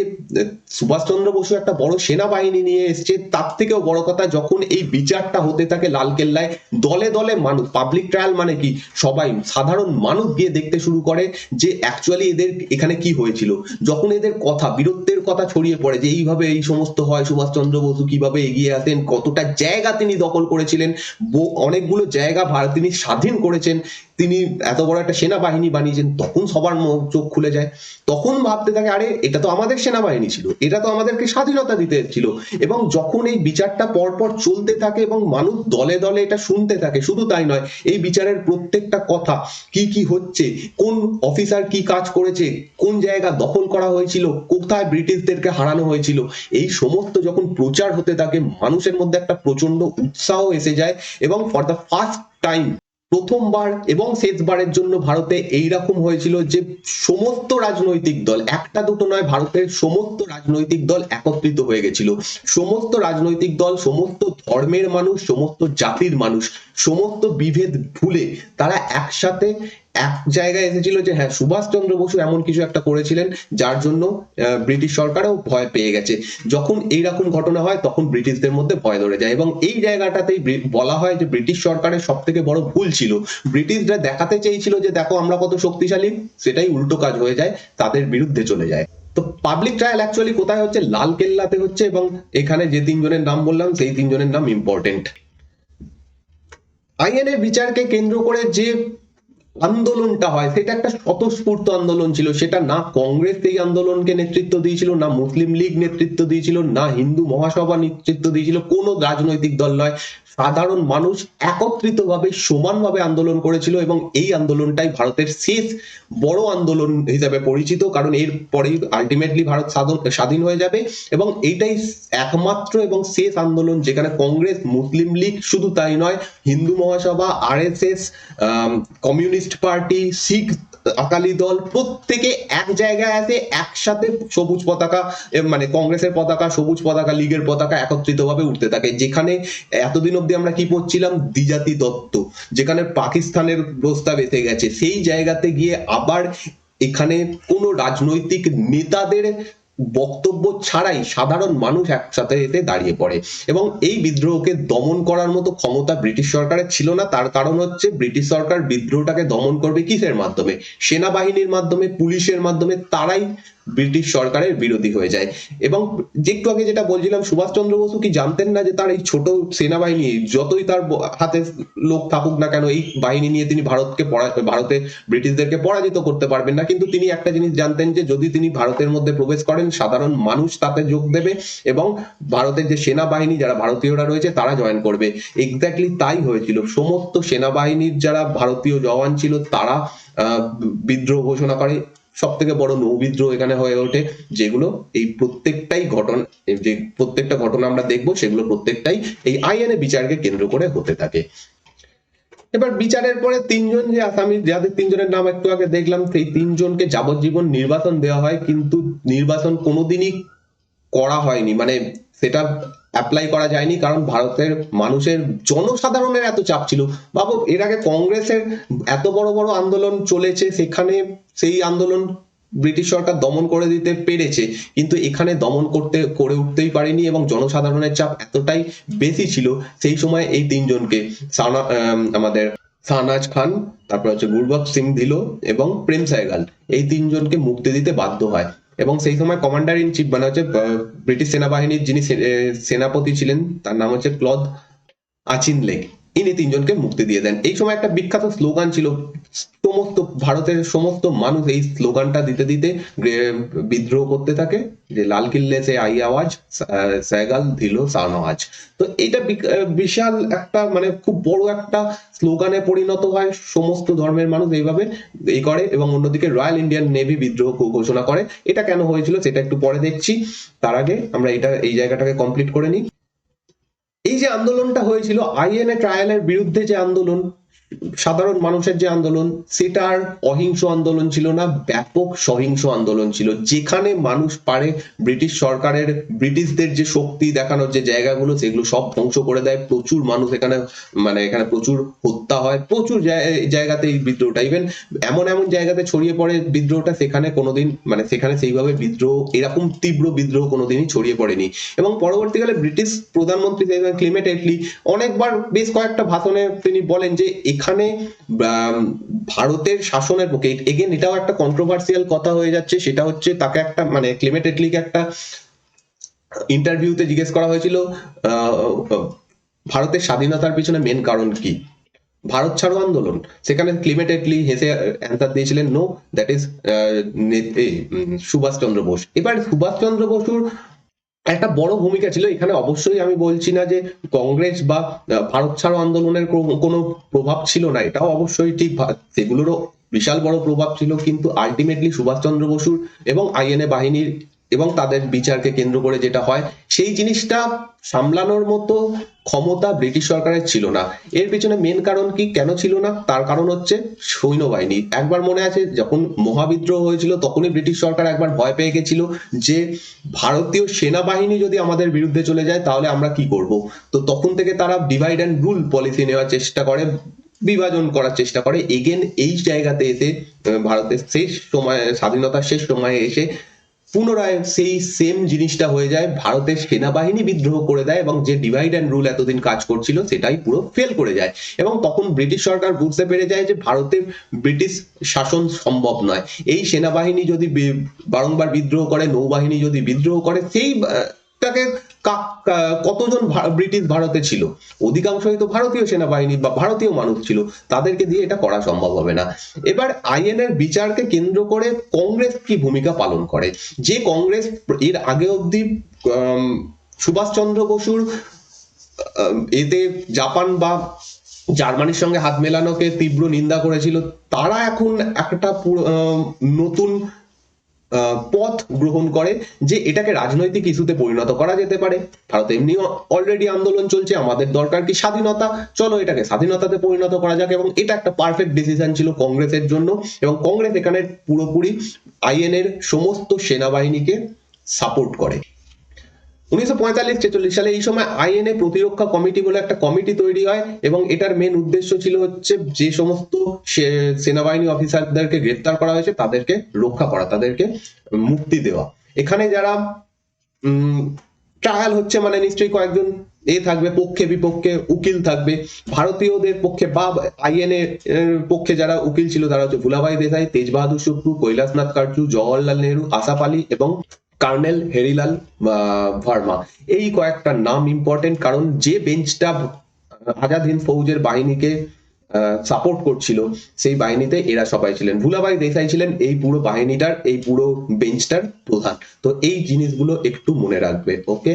সুভাষচন্দ্র বসু একটা বড় সেনাবাহিনী নিয়ে এসছে, তার থেকেও বড় কথা, যখন এই বিচারটা হতে থাকে লালকেল্লায়, দলে দলে মানুষ, পাবলিক ট্রায়াল মানে কি, সবাই সাধারণ মানুষ গিয়ে দেখতে শুরু করে যে অ্যাকচুয়ালি এদের এখানে কি হয়েছিল। যখন এদের কথা, বীরত্বের কথা ছড়িয়ে পড়ে যে এইভাবে এই সমস্ত হয়, সুভাষচন্দ্র বসু কিভাবে এগিয়ে আসেন, কতটা জায়গা তিনি দখল করেছিলেন, অনেকগুলো জায়গা তিনি স্বাধীন করেছেন, তিনি এত বড় একটা সেনাবাহিনী বানিয়েছেন, তখন সবার চোখ খুলে যায়। তখন ভাবতে থাকে, আরে এটা তো আমাদের সেনাবাহিনী ছিল, এটা তো আমাদেরকে স্বাধীনতা দিতে ছিল। এবং যখন এই বিচারটা পরপর চলতে থাকে এবং মানুষ দলে দলে এটা শুনতে থাকে, শুধু তাই নয়, এই বিচারের প্রত্যেকটা কথা, কি কি হচ্ছে, কোন অফিসার কি কাজ করেছে, কোন জায়গা দখল করা হয়েছিল, কোথায় ব্রিটিশদেরকে হারানো হয়েছিল, এই সমস্ত যখন প্রচার হতে থাকে, মানুষের মধ্যে একটা প্রচন্ড উৎসাহ এসে যায়। এবং ফর দ্য ফার্স্ট টাইম, প্রথমবার এবং শেষবারের জন্য ভারতে এইরকম হয়েছিল যে সমস্ত রাজনৈতিক দল, একটা দুটো নয়, ভারতের সমস্ত রাজনৈতিক দল একত্রিত হয়ে গেছিল। সমস্ত রাজনৈতিক দল, সমস্ত ধর্মের মানুষ, সমস্ত জাতির মানুষ, সমস্ত বিভেদ ভুলে তারা একসাথে এক জায়গায় এসেছিল যে হ্যাঁ, সুভাষচন্দ্র বসু এমন কিছু একটা করেছিলেন যার জন্য ব্রিটিশ সরকারও ভয় পেয়ে গেছে। যখন এইরকম ঘটনা হয়, তখন ব্রিটিশদের মধ্যে ভয় ধরে যায়, এবং এই জায়গাটাতেই বলা হয় যে ব্রিটিশ সরকারের সব থেকে বড় ভুল ছিল। ব্রিটিশরা দেখাতে চেয়েছিল যে দেখো আমরা কত শক্তিশালী, সেটাই উল্টো কাজ হয়ে যায়, তাদের বিরুদ্ধে চলে যায়। তো পাবলিক ট্রায়াল অ্যাকচুয়ালি কোথায় হচ্ছে? লাল কেল্লাতে হচ্ছে, এবং এখানে যে তিনজনের নাম বললাম সেই তিনজনের নাম ইম্পর্টেন্ট। আইএনএ বিচারকে কেন্দ্র করে যে আন্দোলনটা হয়, সেটা একটা স্বতঃস্ফূর্ত আন্দোলন ছিল। সেটা না কংগ্রেস এই আন্দোলনকে নেতৃত্ব দিয়েছিল, না মুসলিম লীগ নেতৃত্ব দিয়েছিল, না হিন্দু মহাসভা নেতৃত্ব দিয়েছিল, কোনো রাজনৈতিক দল নয়, সাধারণ মানুষ একত্রিতভাবে সমানভাবে আন্দোলন করেছিল। এবং এই আন্দোলনটাই ভারতের শেষ বড় আন্দোলন হিসেবে পরিচিত, কারণ এর পরেই আলটিমেটলি ভারত স্বাধীন হয়ে যাবে। এবং এইটাই একমাত্র এবং শেষ আন্দোলন যেখানে কংগ্রেস, মুসলিম লীগ, শুধু তাই নয়, হিন্দু মহাসভা, আরএসএস, কমিউনিস্ট পার্টি, শিখ আকালি দল প্রত্যেকে এক জায়গায় আছে, একসাথে সবুজ পতাকা মানে কংগ্রেসের পতাকা, সবুজ পতাকা, লীগের পতাকা একত্রিত ভাবে উঠতে থাকে। যেখানে এতদিন অব্দি আমরা কি পড়ছিলাম, দ্বিজাতি তত্ত্ব, যেখানে পাকিস্তানের প্রস্তাব এসে গেছে, সেই জায়গাতে গিয়ে আবার এখানে কোনো রাজনৈতিক নেতাদের বক্তব্য ছাড়াই সাধারণ মানুষ একসাথে এতে দাঁড়িয়ে পড়ে। এবং এই বিদ্রোহকে দমন করার মতো ক্ষমতা ব্রিটিশ সরকারের ছিল না। তার কারণ হচ্ছে ব্রিটিশ সরকার বিদ্রোহটাকে দমন করবে কিসের মাধ্যমে, সেনাবাহিনীর মাধ্যমে, পুলিশের মাধ্যমে। তারাই ব্রিটিশ সরকারের বিরোধী হয়ে যায়। এবং একটু আগে যেটা বলছিলাম, সুভাষচন্দ্র বসু কি জানতেন না যে তার এই ছোট সেনাবাহিনী, যতই তার হাতে লোক থাকুক না কেন, এই বাহিনী নিয়ে তিনি ভারতে ব্রিটিশদেরকে পরাজিত করতে পারবেন না। কিন্তু তিনি একটা জিনিস জানতেন যে যদি তিনি ভারতের মধ্যে প্রবেশ করেন, সাধারণ মানুষ তাতে যোগ দেবে এবং ভারতের যে সেনাবাহিনী, যারা ভারতীয়রা রয়েছে, তারা জয়েন করবে। এক্স্যাক্টলি তাই হয়েছিল। সমস্ত সেনাবাহিনীর যারা ভারতীয় জওয়ান ছিল তারা বিদ্রোহ ঘোষণা করে। সব থেকে বড় নৌবিদ্রোহ এখানে হয়ে ওঠে, যেগুলো এই প্রত্যেকটাই যে প্রত্যেকটা ঘটনা আমরা দেখবো, সেগুলো প্রত্যেকটাই এই আইএনএ বিচারকে কেন্দ্র করে হতে থাকে। এবার বিচারের পরে তিনজন যে আসামি, যাদের তিনজনের নাম একটু আগে দেখলাম, সেই তিনজনকে যাবজ্জীবন নির্বাসন দেওয়া হয়। কিন্তু নির্বাসন কোনোদিনই করা হয়নি, মানে সেটা অ্যাপ্লাই করা যায়নি, কারণ ভারতের মানুষের, জনসাধারণের এত চাপ ছিল। বাবু, এর আগে কংগ্রেসের এত বড় বড় আন্দোলন চলেছে, সেখানে সেই আন্দোলন ব্রিটিশ সরকার দমন করে দিতে পেরেছে, কিন্তু এখানে দমন করে উঠতেই পারেনি। এবং জনসাধারণের চাপ এতটাই বেশি ছিল সেই সময় এই তিনজনকে, আমাদের শাহনাজ খান, তারপর হচ্ছে গুরবক্স সিং ধিলো এবং প্রেম সাইগাল, এই তিনজনকে মুক্তি দিতে বাধ্য হয়। এবং সেই সময় কমান্ডার ইন চিফ মানে হচ্ছে ব্রিটিশ সেনাবাহিনীর যিনি সেনাপতি ছিলেন, তার নাম হচ্ছে ক্লদ আচিনলে, ইনি তিনজনকে মুক্তি দিয়ে দেন। এই সময় একটা বিখ্যাত স্লোগান ছিল, সমস্ত ভারতের সমস্ত মানুষ এই স্লোগানটা দিতে দিতে বিদ্রোহ করতে থাকে, যে লাল কিল্লে সে আই আওয়াজ, সাইগাল ধিলো শাহনওয়াজ। তো এটা বিশাল একটা, মানে খুব বড় একটা স্লোগানে পরিণত হয়। সমস্ত ধর্মের মানুষ এইভাবে এই করে। এবং অন্যদিকে রয়্যাল ইন্ডিয়ান নেভি বিদ্রোহ ঘোষণা করে। এটা কেন হয়েছিল সেটা একটু পরে দেখছি, তার আগে আমরা এই জায়গাটাকে কমপ্লিট করে নিই। এই যে আন্দোলনটা হয়েছিল আইএনএ ট্রায়ালের বিরুদ্ধে, যে আন্দোলন, সাধারণ মানুষের যে আন্দোলন, সেটা আর অহিংস আন্দোলন ছিল না, ব্যাপক সহিংস আন্দোলন ছিল। যেখানে মানুষ পারে ব্রিটিশ সরকারের, ব্রিটিশদের যে শক্তি দেখানোর যে জায়গাগুলো, সেগুলো সব ধ্বংস করে দেয়। প্রচুর মানুষ এখানে, মানে এখানে প্রচুর হত্যা হয়, প্রচুর জায়গাতে এই বিদ্রোহটা, ইভেন এমন এমন জায়গাতে ছড়িয়ে পড়ে বিদ্রোহটা, সেখানে কোনোদিন, মানে সেখানে সেইভাবে বিদ্রোহ, এরকম তীব্র বিদ্রোহ কোনোদিনই ছড়িয়ে পড়েনি। এবং পরবর্তীকালে ব্রিটিশ প্রধানমন্ত্রী ক্লেমেন্ট এটলি অনেকবার, বেশ কয়েকটা ভাষণে তিনি বলেন যে এখানে ভারতের শাসনের পক্ষে, এগেন এটাও একটা কন্ট্রোভার্সিয়াল কথা হয়ে যাচ্ছে, সেটা হচ্ছে তাকে একটা, মানে ক্লেমেন্ট এটলিকে একটা ইন্টারভিউতে জিজ্ঞেস করা হয়েছিল ভারতের স্বাধীনতার পিছনে মেন কারণ কি, ভারত ছাড়ো আন্দোলন। সেখানে ক্লেমেন্ট এটলি হেসে অ্যান্সার দিয়েছিলেন, no, that is Subhash Chandra Bose. এবার সুভাষচন্দ্র বসুর একটা বড় ভূমিকা ছিল এখানে। অবশ্যই আমি বলছি না যে কংগ্রেস বা ভারত ছাড়ো আন্দোলনের কোনো প্রভাব ছিল না, এটাও অবশ্যই ঠিক, সেগুলোরও বিশাল বড় প্রভাব ছিল। কিন্তু আলটিমেটলি সুভাষচন্দ্র বসুর এবং আইএনএ বাহিনীর এবং তাদের বিচারকে কেন্দ্র করে যেটা হয়, সেই জিনিসটা সামলানোর মতো ক্ষমতা ব্রিটিশ সরকারের ছিল না। এর পিছনে মেন কারণ কি, কেন ছিল না, তার কারণ হচ্ছে সৈন্যবাহিনী। একবার মনে আছে যখন মহাবিদ্রোহ হয়েছিল, তখনই ব্রিটিশ সরকার একবার ভয় পেয়ে গেছিল যে ভারতীয় সেনাবাহিনী যদি আমাদের বিরুদ্ধে চলে যায় তাহলে আমরা কি করব। তো তখন থেকে তারা ডিভাইড অ্যান্ড রুল পলিসি নেওয়ার চেষ্টা করে, বিভাজন করার চেষ্টা করে। এগেন এই জায়গাতে এসে ভারতের শেষ সময়ে, স্বাধীনতার শেষ সময়ে এসে পুনরায় সেই সেম জিনিসটা হয়ে যায়, ভারতের সেনাবাহিনী বিদ্রোহ করে দেয় এবং যে ডিভাইড অ্যান্ড রুল এতদিন কাজ করছিল সেটাই পুরো ফেল করে যায়। এবং তখন ব্রিটিশ সরকার বুঝতে পেরে যায় যে ভারতে ব্রিটিশ শাসন সম্ভব নয়। এই সেনাবাহিনী যদি বারংবার বিদ্রোহ করে, নৌবাহিনী যদি বিদ্রোহ করে, সেইটাকে কতজন ব্রিটিশ ভারতে ছিল, অধিকাংশই তো ভারতীয় সেনাবাহিনী বা ভারতীয় মানুষ ছিল, তাদেরকে দিয়ে এটা করা সম্ভব হবে না। এবার আইএনএর বিচারকে কেন্দ্র করে কংগ্রেস কি ভূমিকা পালন করে, যে কংগ্রেস এর আগে অব্দি সুভাষচন্দ্র বসুর এতে জাপান বা জার্মানির সঙ্গে হাত মেলানোকে তীব্র নিন্দা করেছিল, তারা এখন একটা নতুন পথ গ্রহণ করে যে এটাকে রাজনৈতিক ইস্যুতে পরিণত করা যেতে পারে। ভারতে এমনি অলরেডি আন্দোলন চলছে, আমাদের দরকার কি স্বাধীনতা, চলো এটাকে স্বাধীনতাতে পরিণত করা যাক। এবং এটা একটা পারফেক্ট ডিসিশন ছিল কংগ্রেসের জন্য, এবং কংগ্রেস এখানে পুরোপুরি আইএনএর সমস্ত সেনাবাহিনীকে সাপোর্ট করে। 1945-46 সালে এই সময় আইএনএ প্রতিরক্ষা কমিটি বলে একটা কমিটি তৈরি হয়, এবং এটার মেন উদ্দেশ্য ছিল হচ্ছে যে সমস্ত সেনাবাহিনী অফিসারদেরকে গ্রেপ্তার করা হয়েছে তাদেরকে রক্ষা করা, তাদেরকে মুক্তি দেওয়া। এখানে যারা ট্রায়াল হচ্ছে মানে নিশ্চয়ই কয়েকজন থাকবে, পক্ষে বিপক্ষে উকিল থাকবে। ভারতীয়দের পক্ষে বা আইএনএ পক্ষে যারা উকিল ছিল তারা হচ্ছে ভুলাভাই দেসাই, তেজ বাহাদুর সুপ্রু, কৈলাসনাথ কারজু, জওহরলাল নেহরু, আসাফ আলী এবং কর্নেল হেরিলাল ভার্মা। এই কয়েকটা নাম ইম্পর্টেন্ট, কারণ যে বেঞ্চটা আজাদ হিন্দ ফৌজের বাহিনীকে সাপোর্ট করছিল সেই বাহিনীতে এরা সবাই ছিলেন। ভুলাভাই দেসাই ছিলেন এই পুরো বাহিনীটার, এই পুরো বেঞ্চটার প্রধান। তো এই জিনিসগুলো একটু মনে রাখবে, ওকে।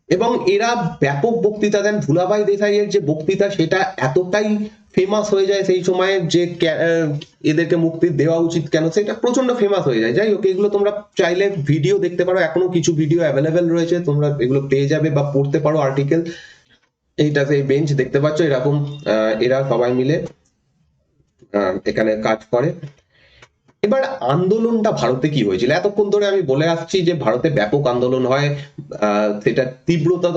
এবং এরা ব্যাপক বক্তৃতা দেন। ভুলাভাই দেসাইয়ের যে বক্তৃতা সেটা এতটাই ফেমাস হয়ে যায় সেই সময় যে এদেরকে মুক্তি দেওয়া উচিত কেন, সেটা প্রচন্ড ফেমাস হয়ে যায়। যাই হোক, এগুলো তোমরা চাইলে ভিডিও দেখতে পারো, এখনো কিছু ভিডিও অ্যাভেলেবেল রয়েছে, তোমরা এগুলো পেয়ে যাবে বা পড়তে পারো আর্টিকেল। এইটা সেই বেঞ্চ দেখতে পাচ্ছ, এরকম এরা সবাই মিলে এখানে কাজ করে। এবার আন্দোলনটা ভারতে কি হয়েছিল, এতক্ষণ ধরে আমি বলে আসছি যে ভারতে ব্যাপক আন্দোলন হয়, সেটা তীব্রতা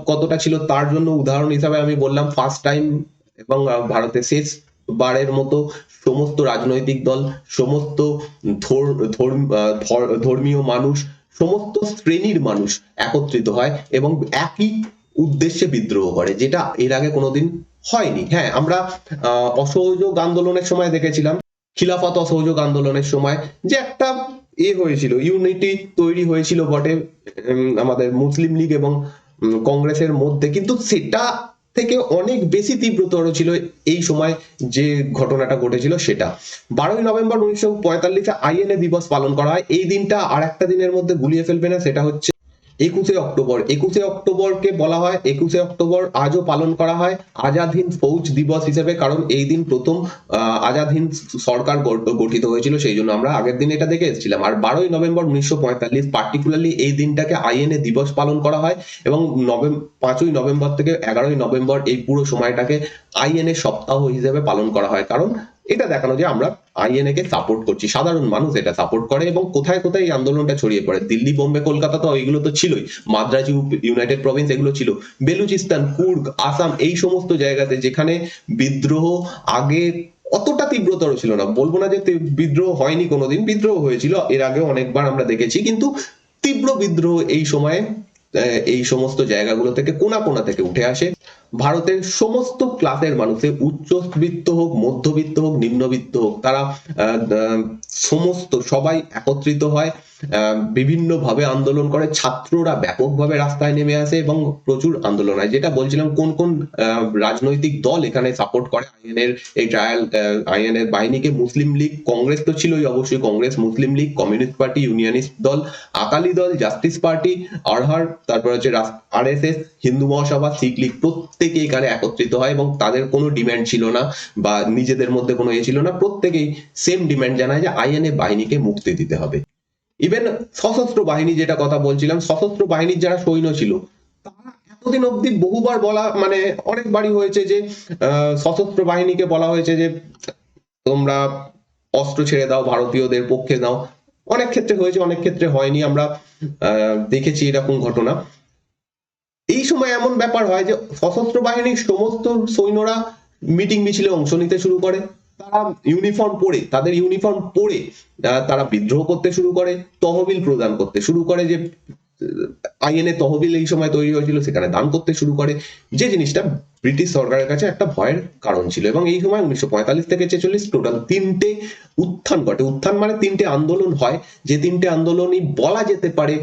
কতটা ছিল তার জন্য উদাহরণ হিসাবে আমি বললাম ফার্স্ট টাইম এবং ভারতে শেষবারের মতো সমস্ত রাজনৈতিক দল, সমস্ত ধর্মীয় মানুষ, সমস্ত শ্রেণীর মানুষ একত্রিত হয় এবং একই উদ্দেশ্যে বিদ্রোহ করে, যেটা এর আগে কোনোদিন হয়নি। হ্যাঁ, আমরা অসহযোগ আন্দোলনের সময় দেখেছিলাম, খিলাফত অসহযোগ আন্দোলনের সময় যে একটা হয়েছিল, ইউনিটি তৈরি হয়েছিল বটে আমাদের মুসলিম লীগ এবং কংগ্রেসের মধ্যে, কিন্তু সেটা থেকে অনেক বেশি তীব্রতর ছিল এই সময় যে ঘটনাটা ঘটেছিল সেটা। 12ই নভেম্বর 1945-এ আইএনএ দিবস পালন করা হয়। এই দিনটা আর একটা দিনের মধ্যে গুলিয়ে ফেলবে না, সেটা হচ্ছে 21শে অক্টোবর। 21শে অক্টোবরকে বলা হয়, 21শে অক্টোবর আজও পালন করা হয় আজাদ হিন্দ ফৌজ দিবস হিসেবে, কারণ এই দিন প্রথম আজাদ হিন্দ সরকার গঠিত হয়েছিল, সেই জন্য আমরা আগের দিন এটা দেখে এসেছিলাম। আর 12ই নভেম্বর 1945 পার্টিকুলারলি এই দিনটাকে আইএনএ দিবস পালন করা হয়, এবং 5ই নভেম্বর থেকে 11ই নভেম্বর এই পুরো সময়টাকে আইএনএ সপ্তাহ হিসেবে পালন করা হয়, কারণ এটা দেখানো যে আমরা আইএনএ কে সাপোর্ট করছি, সাধারণ মানুষ এটা সাপোর্ট করে। এবং কোথায় কোথায় এই আন্দোলনটা ছড়িয়ে পড়ে, দিল্লি, বোম্বে, কলকাতা তো এগুলো তো ছিলই, মাদ্রাজ, ইউনাইটেড প্রভিন্স এগুলো ছিল, বেলুচিস্তান, কুর্গ, আসাম, এই সমস্ত জায়গাতে যেখানে বিদ্রোহ আগে অতটা তীব্রতর ছিল না। বলবো না যে বিদ্রোহ হয়নি, কোনোদিন বিদ্রোহ হয়েছিল এর আগে অনেকবার আমরা দেখেছি, কিন্তু তীব্র বিদ্রোহ এই সময়ে এই সমস্ত জায়গাগুলো থেকে কোনা কোনা থেকে উঠে আসে। ভারতের সমস্ত ক্লাসের মানুষের, উচ্চবিত্ত হোক, মধ্যবিত্ত হোক, নিম্নবিত্ত হোক, তারা সমস্ত সবাই একত্রিত হয়, বিভিন্ন ভাবে আন্দোলন করে। ছাত্ররা ব্যাপকভাবে রাস্তায় নেমে আসে এবং প্রচুর আন্দোলন হয়। যেটা বলছিলাম, কোন কোন রাজনৈতিক দল এখানে সাপোর্ট করে আইএনএর এই ট্রায়াল, আইএনএর বাহিনীকে? মুসলিম লীগ, কংগ্রেস তো ছিলই অবশ্যই, কংগ্রেস, মুসলিম লীগ, কমিউনিস্ট পার্টি, ইউনিয়নিস্ট দল, আকালি দল, জাস্টিস পার্টি, আরহার, তারপর হচ্ছে আরএসএস, হিন্দু মহাসভা, শিখ লীগ, প্রত্যেকে এখানে একত্রিত হয় এবং তাদের কোনো ডিমান্ড ছিল না বা নিজেদের মধ্যে কোনো ছিল না, প্রত্যেকেই সেম ডিমান্ড জানায় যে আইএনএ বাহিনীকে মুক্তি দিতে হবে। ইভেন সশস্ত্র বাহিনী, যেটা কথা বলছিলাম, সশস্ত্র বাহিনীর যারা সৈন্য ছিল তারা এতদিন অব্দি বহুবার বলা, মানে অনেকবারই হয়েছে যে সশস্ত্র বাহিনীকে বলা হয়েছে যে তোমরা অস্ত্র ছেড়ে দাও, ভারতীয়দের পক্ষে নাও। অনেক ক্ষেত্রে হয়েছে, অনেক ক্ষেত্রে হয়নি, আমরা দেখেছি এরকম ঘটনা। এই সময় এমন ব্যাপার হয় যে সশস্ত্র বাহিনীর সমস্ত সৈন্যরা মিটিং মিছিলে অংশ নিতে শুরু করে, তারা ইউনিফর্ম পরে, তাদের ইউনিফর্ম পরে তারা বিদ্রোহ করতে শুরু করে, তহবিল প্রদান করতে শুরু করে, যে আইএনএ তহবিল এই সময় তৈরি হয়েছিল সেখানে দান করতে শুরু করে, যে জিনিসটা ব্রিটিশ সরকারের কাছে একটা ভয়ের কারণ ছিল। এবং এই সময় 1945 থেকে 46 টোটাল 3টে উত্থান ঘটে। উত্থান মানে 3টে আন্দোলন হয়, যে 3টে আন্দোলনই বলা যেতে পারে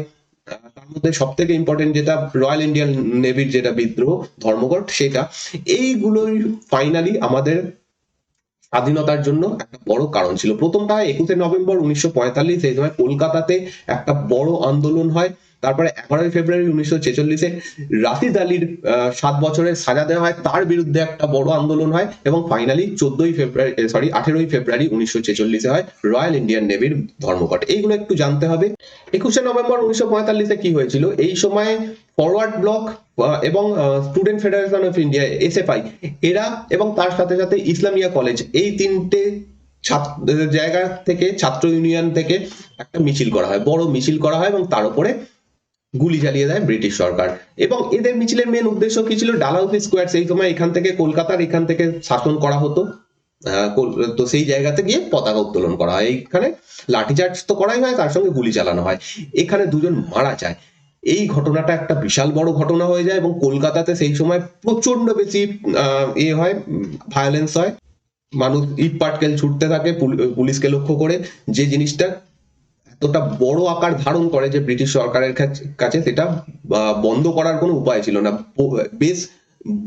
তার মধ্যে সব থেকে ইম্পর্টেন্ট যেটা রয়্যাল ইন্ডিয়ান নেভির যেটা বিদ্রোহ, ধর্মঘট, সেটা। এইগুলোই ফাইনালি আমাদের স্বাধীনতার জন্য একটা বড় কারণ ছিল। প্রথমটা হয় 21শে নভেম্বর 1945, এই সময় কলকাতাতে একটা বড় আন্দোলন হয়। তারপরে 11ই ফেব্রুয়ারি 1946-এ রাশিদ আলীর 7 বছরের সাজা দেওয়া হয়, তার বিরুদ্ধে একটা বড় আন্দোলন হয়, এবং ফাইনালি 18ই ফেব্রুয়ারি 1946-এ হয় রয়্যাল ইন্ডিয়ান নেভির ধর্মঘট। এইগুলো একটু জানতে হবে। 21শে নভেম্বর 1945-এ কি হয়েছিল, এই সময় ফরওয়ার্ড ব্লক এবং student federation of India SFI এরা এবং তার সাথে সাথে ইসলামিয়া কলেজ, এই তিনটে জায়গা থেকে ছাত্র ইউনিয়ন থেকে একটা মিছিল করা হয়, বড় মিছিল করা হয়, এবং তার উপরে গুলি চালিয়ে দেয় ব্রিটিশ সরকার। এবং এদের মিছিলের মেন উদ্দেশ্য কি ছিল, ডালহৌসি স্কোয়ার, সেই সময় এখান থেকে কলকাতার এখান থেকে শাসন করা হতো, তো সেই জায়গাতে গিয়ে পতাকা উত্তোলন করা হয়। এইখানে লাঠিচার্জ তো করাই হয়, তার সঙ্গে গুলি চালানো হয়। এখানে দুজন মারা যায়। এই ঘটনাটা একটা বিশাল বড় ঘটনা হয়ে যায়, এবং কলকাতাতে সেই সময় প্রচন্ড বেশি হয়, ভায়োলেন্স হয়, মানুষ ইট পাটকেল ছুটতে থাকে পুলিশকে লক্ষ্য করে। যে জিনিসটা এতটা বড় আকার ধারণ করে যে ব্রিটিশ সরকারের কাছে সেটা বন্ধ করার কোনো উপায় ছিল না। বেশ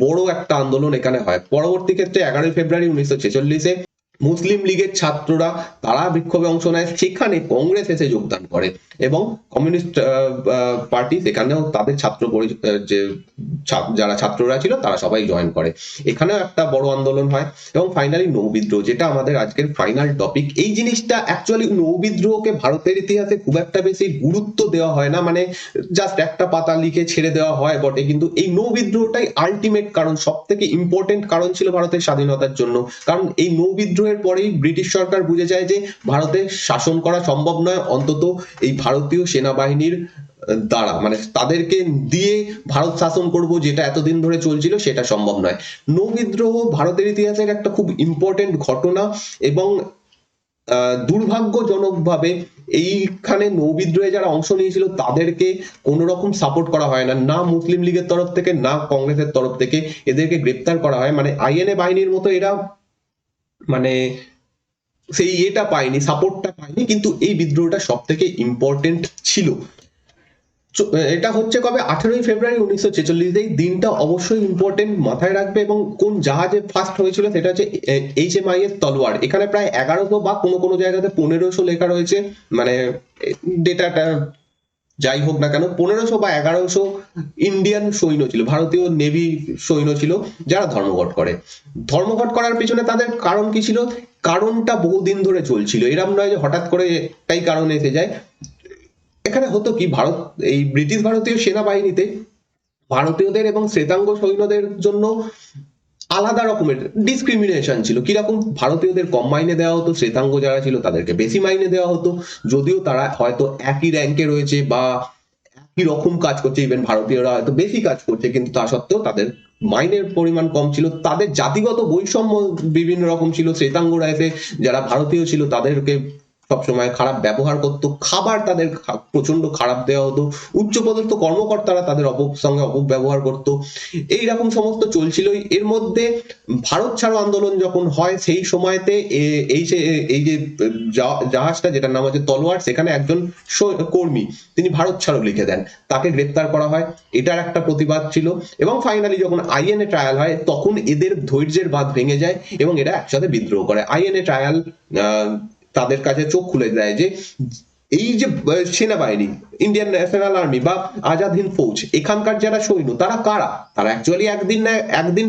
বড় একটা আন্দোলন এখানে হয়। পরবর্তী ক্ষেত্রে 11ই ফেব্রুয়ারি 1946-এ মুসলিম লীগের ছাত্ররা তারা বিক্ষোভে অংশ নেয়, সেখানে কংগ্রেস এসে যোগদান করে, এবং কমিউনিস্ট পার্টি সেখানেও তাদের যে যারা ছাত্ররা ছিল তারা সবাই জয়েন করে। এখানেও একটা বড় আন্দোলন হয়, এবং ফাইনালি নৌবিদ্রোহ, যেটা আমাদের আজকের ফাইনাল টপিক। এই জিনিসটা অ্যাকচুয়ালি নৌবিদ্রোহকে ভারতের ইতিহাসে খুব একটা বেশি গুরুত্ব দেওয়া হয় না, মানে জাস্ট একটা পাতা লিখে ছেড়ে দেওয়া হয় বটে, কিন্তু এই নৌবিদ্রোহটাই আলটিমেট কারণ, সব থেকে ইম্পর্টেন্ট কারণ ছিল ভারতের স্বাধীনতার জন্য। কারণ এই নৌবিদ্রোহের পরেই ব্রিটিশ সরকার বুঝে যায় যে ভারতে শাসন করা সম্ভব নয়, অন্তত এই ভারতীয় সেনাবাহিনীর দ্বারা, মানে তাদেরকে দিয়ে ভারত শাসন করব যেটা এতদিন ধরে চলছিল, সেটা সম্ভব নয়। নৌবিদ্রোহ ভারতের ইতিহাসের একটা খুব ইম্পর্টেন্ট ঘটনা, এবং দুর্ভাগ্যজনকভাবে এইখানে নৌবিদ্রোহে যারা অংশ নিয়েছিল তাদেরকে কোন রকম সাপোর্ট করা হয় না, না মুসলিম লীগের তরফ থেকে না কংগ্রেসের তরফ থেকে। এদেরকে গ্রেপ্তার করা হয়, মানে আইএনএ বাহিনীর মতো এরা মানে সেই এটা পায়নি, সাপোর্টটা পায়নি, কিন্তু এই বিদ্রোহটা সব থেকে ইম্পর্টেন্ট ছিল। এটা হচ্ছে কবে, 18ই ফেব্রুয়ারি 1946। এই দিনটা অবশ্যই ইম্পর্টেন্ট, মাথায় রাখবে। এবং কোন জাহাজে ফার্স্ট হয়েছিল সেটা হচ্ছে HMIS তলোয়ার। এখানে প্রায় 1100 বা কোনো কোনো জায়গাতে 1500 লেখা রয়েছে, মানে ডেটাটা যাই হোক না কেন, 1500 বা 1100 ইন্ডিয়ান সৈন্য ছিল, ভারতীয় নেভি সৈন্য ছিল, যারা ধর্মঘট করে। ধর্মঘট করার পিছনে তাদের কারণ কি ছিল, কারণটা বহুদিন ধরে চলছিল, এরকম নয় যে হঠাৎ করে একটাই কারণ এসে যায়। এখানে হতো কি, এই ব্রিটিশ ভারতীয় সেনাবাহিনীতে ভারতীয়দের এবং শ্বেতাঙ্গ সৈন্যদের জন্য আলাদা রকমের ডিসক্রিমিনেশন ছিল। কিরকম, ভারতীয়দের কম মাইনে দেওয়া হতো, শ্বেতাঙ্গ যারা ছিল তাদেরকে বেশি মাইনে দেওয়া হতো, যদিও তারা হয়তো একই র্যাঙ্কে রয়েছে বা একই রকম কাজ করছে, ইভেন ভারতীয়রা হয়তো বেশি কাজ করছে, কিন্তু তা সত্ত্বেও তাদের মাইনের পরিমাণ কম ছিল। তাদের জাতিগত বৈষম্য বিভিন্ন রকম ছিল, শ্বেতাঙ্গরা এসে যারা ভারতীয় ছিল তাদেরকে সবসময় খারাপ ব্যবহার করতো, খাবার তাদের প্রচন্ড খারাপ দেওয়া হতো, উচ্চপদস্থ কর্মকর্তারা তাদের সঙ্গে অপব্যবহার করতো। এইরকম সমস্ত চলছিল। এর মধ্যে ভারত ছাড়ো আন্দোলন যখন হয়, সেই সময়তে এই যে জাহাজটা যেটার নাম হচ্ছে তলোয়ার, সেখানে একজন কর্মী তিনি ভারত ছাড়ো লিখে দেন, তাকে গ্রেপ্তার করা হয়, এটার একটা প্রতিবাদ ছিল। এবং ফাইনালি যখন আইএনএ ট্রায়াল হয়, তখন এদের ধৈর্যের বাঁধ ভেঙে যায়, এবং এরা একসাথে বিদ্রোহ করে। আইএনএ ট্রায়াল তাদের কাছে চোখ খুলে দেয় যে এই যে সেনাবাহিনী, ইন্ডিয়ান ন্যাশনাল আর্মি বা আজাদ হিন্দ ফৌজ, এখানকার যারা সৈন্য তারা কারা, তারা অ্যাকচুয়ালি একদিন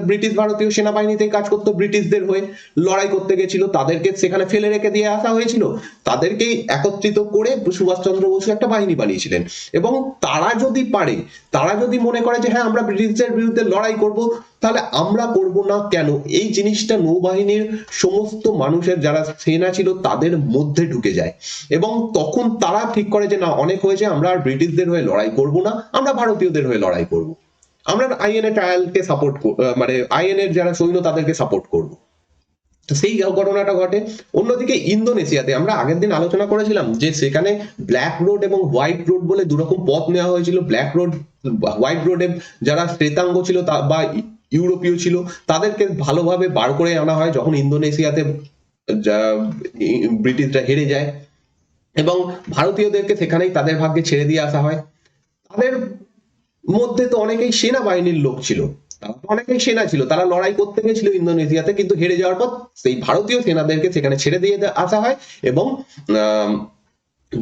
ব্রিটিশ ভারতীয় সেনাবাহিনীতে কাজ করতো, ব্রিটিশদের হয়ে লড়াই করতে গেছিল, তাদেরকে সেখানে ফেলে রেখে দিয়ে আসা হয়েছিল, তাদেরকেই একত্রিত করে সুভাষচন্দ্র বসু একটা বাহিনী বানিয়েছিলেন। এবং তারা যদি পারে, তারা যদি মনে করে যে হ্যাঁ আমরা ব্রিটিশদের বিরুদ্ধে লড়াই করব, তাহলে আমরা করব না কেন, এই জিনিসটা নৌবাহিনীর সমস্ত মানুষের যারা সেনা ছিল তাদের মধ্যে ঢুকে যায়। এবং তখন তারা ঠিক করে যে না, অনেক হয়েছে, আমরা আর ব্রিটিশদের হয়ে লড়াই করব না, আমরা ভারতীয়দের হয়ে লড়াই করব, আমরা আইএনএ ট্রায়ালকে সাপোর্ট, মানে আইএনএ যারা সৈন্য তাদেরকে সাপোর্ট করব। তো সেই ঘটনাটা ঘটে। অন্যদিকে ইন্দোনেশিয়াতে আমরা আগের দিন আলোচনা করেছিলাম যে সেখানে ব্ল্যাক রোড এবং হোয়াইট রোড বলে দুরকম পথ নেওয়া হয়েছিল। ব্ল্যাক রোড, হোয়াইট রোডে যারা শ্বেতাঙ্গ ছিল বা ইউরোপীয় ছিল তাদেরকে ভালোভাবে বার করে আনা হয় যখন ইন্দোনেশিয়াতে ব্রিটিশরা হেরে যায়, এবং ভারতীয়দেরকে সেখানেই তাদের ভাগ্যে ছেড়ে দিয়ে আসা হয়। তাদের মধ্যে তো অনেকেই সেনাবাহিনীর লোক ছিল, তারা তো অনেকেই সেনা ছিল, তারা লড়াই করতে গেছিল ইন্দোনেশিয়াতে, কিন্তু হেরে যাওয়ার পর সেই ভারতীয় সেনাদেরকে সেখানে ছেড়ে দিয়ে আসা হয় এবং আহ,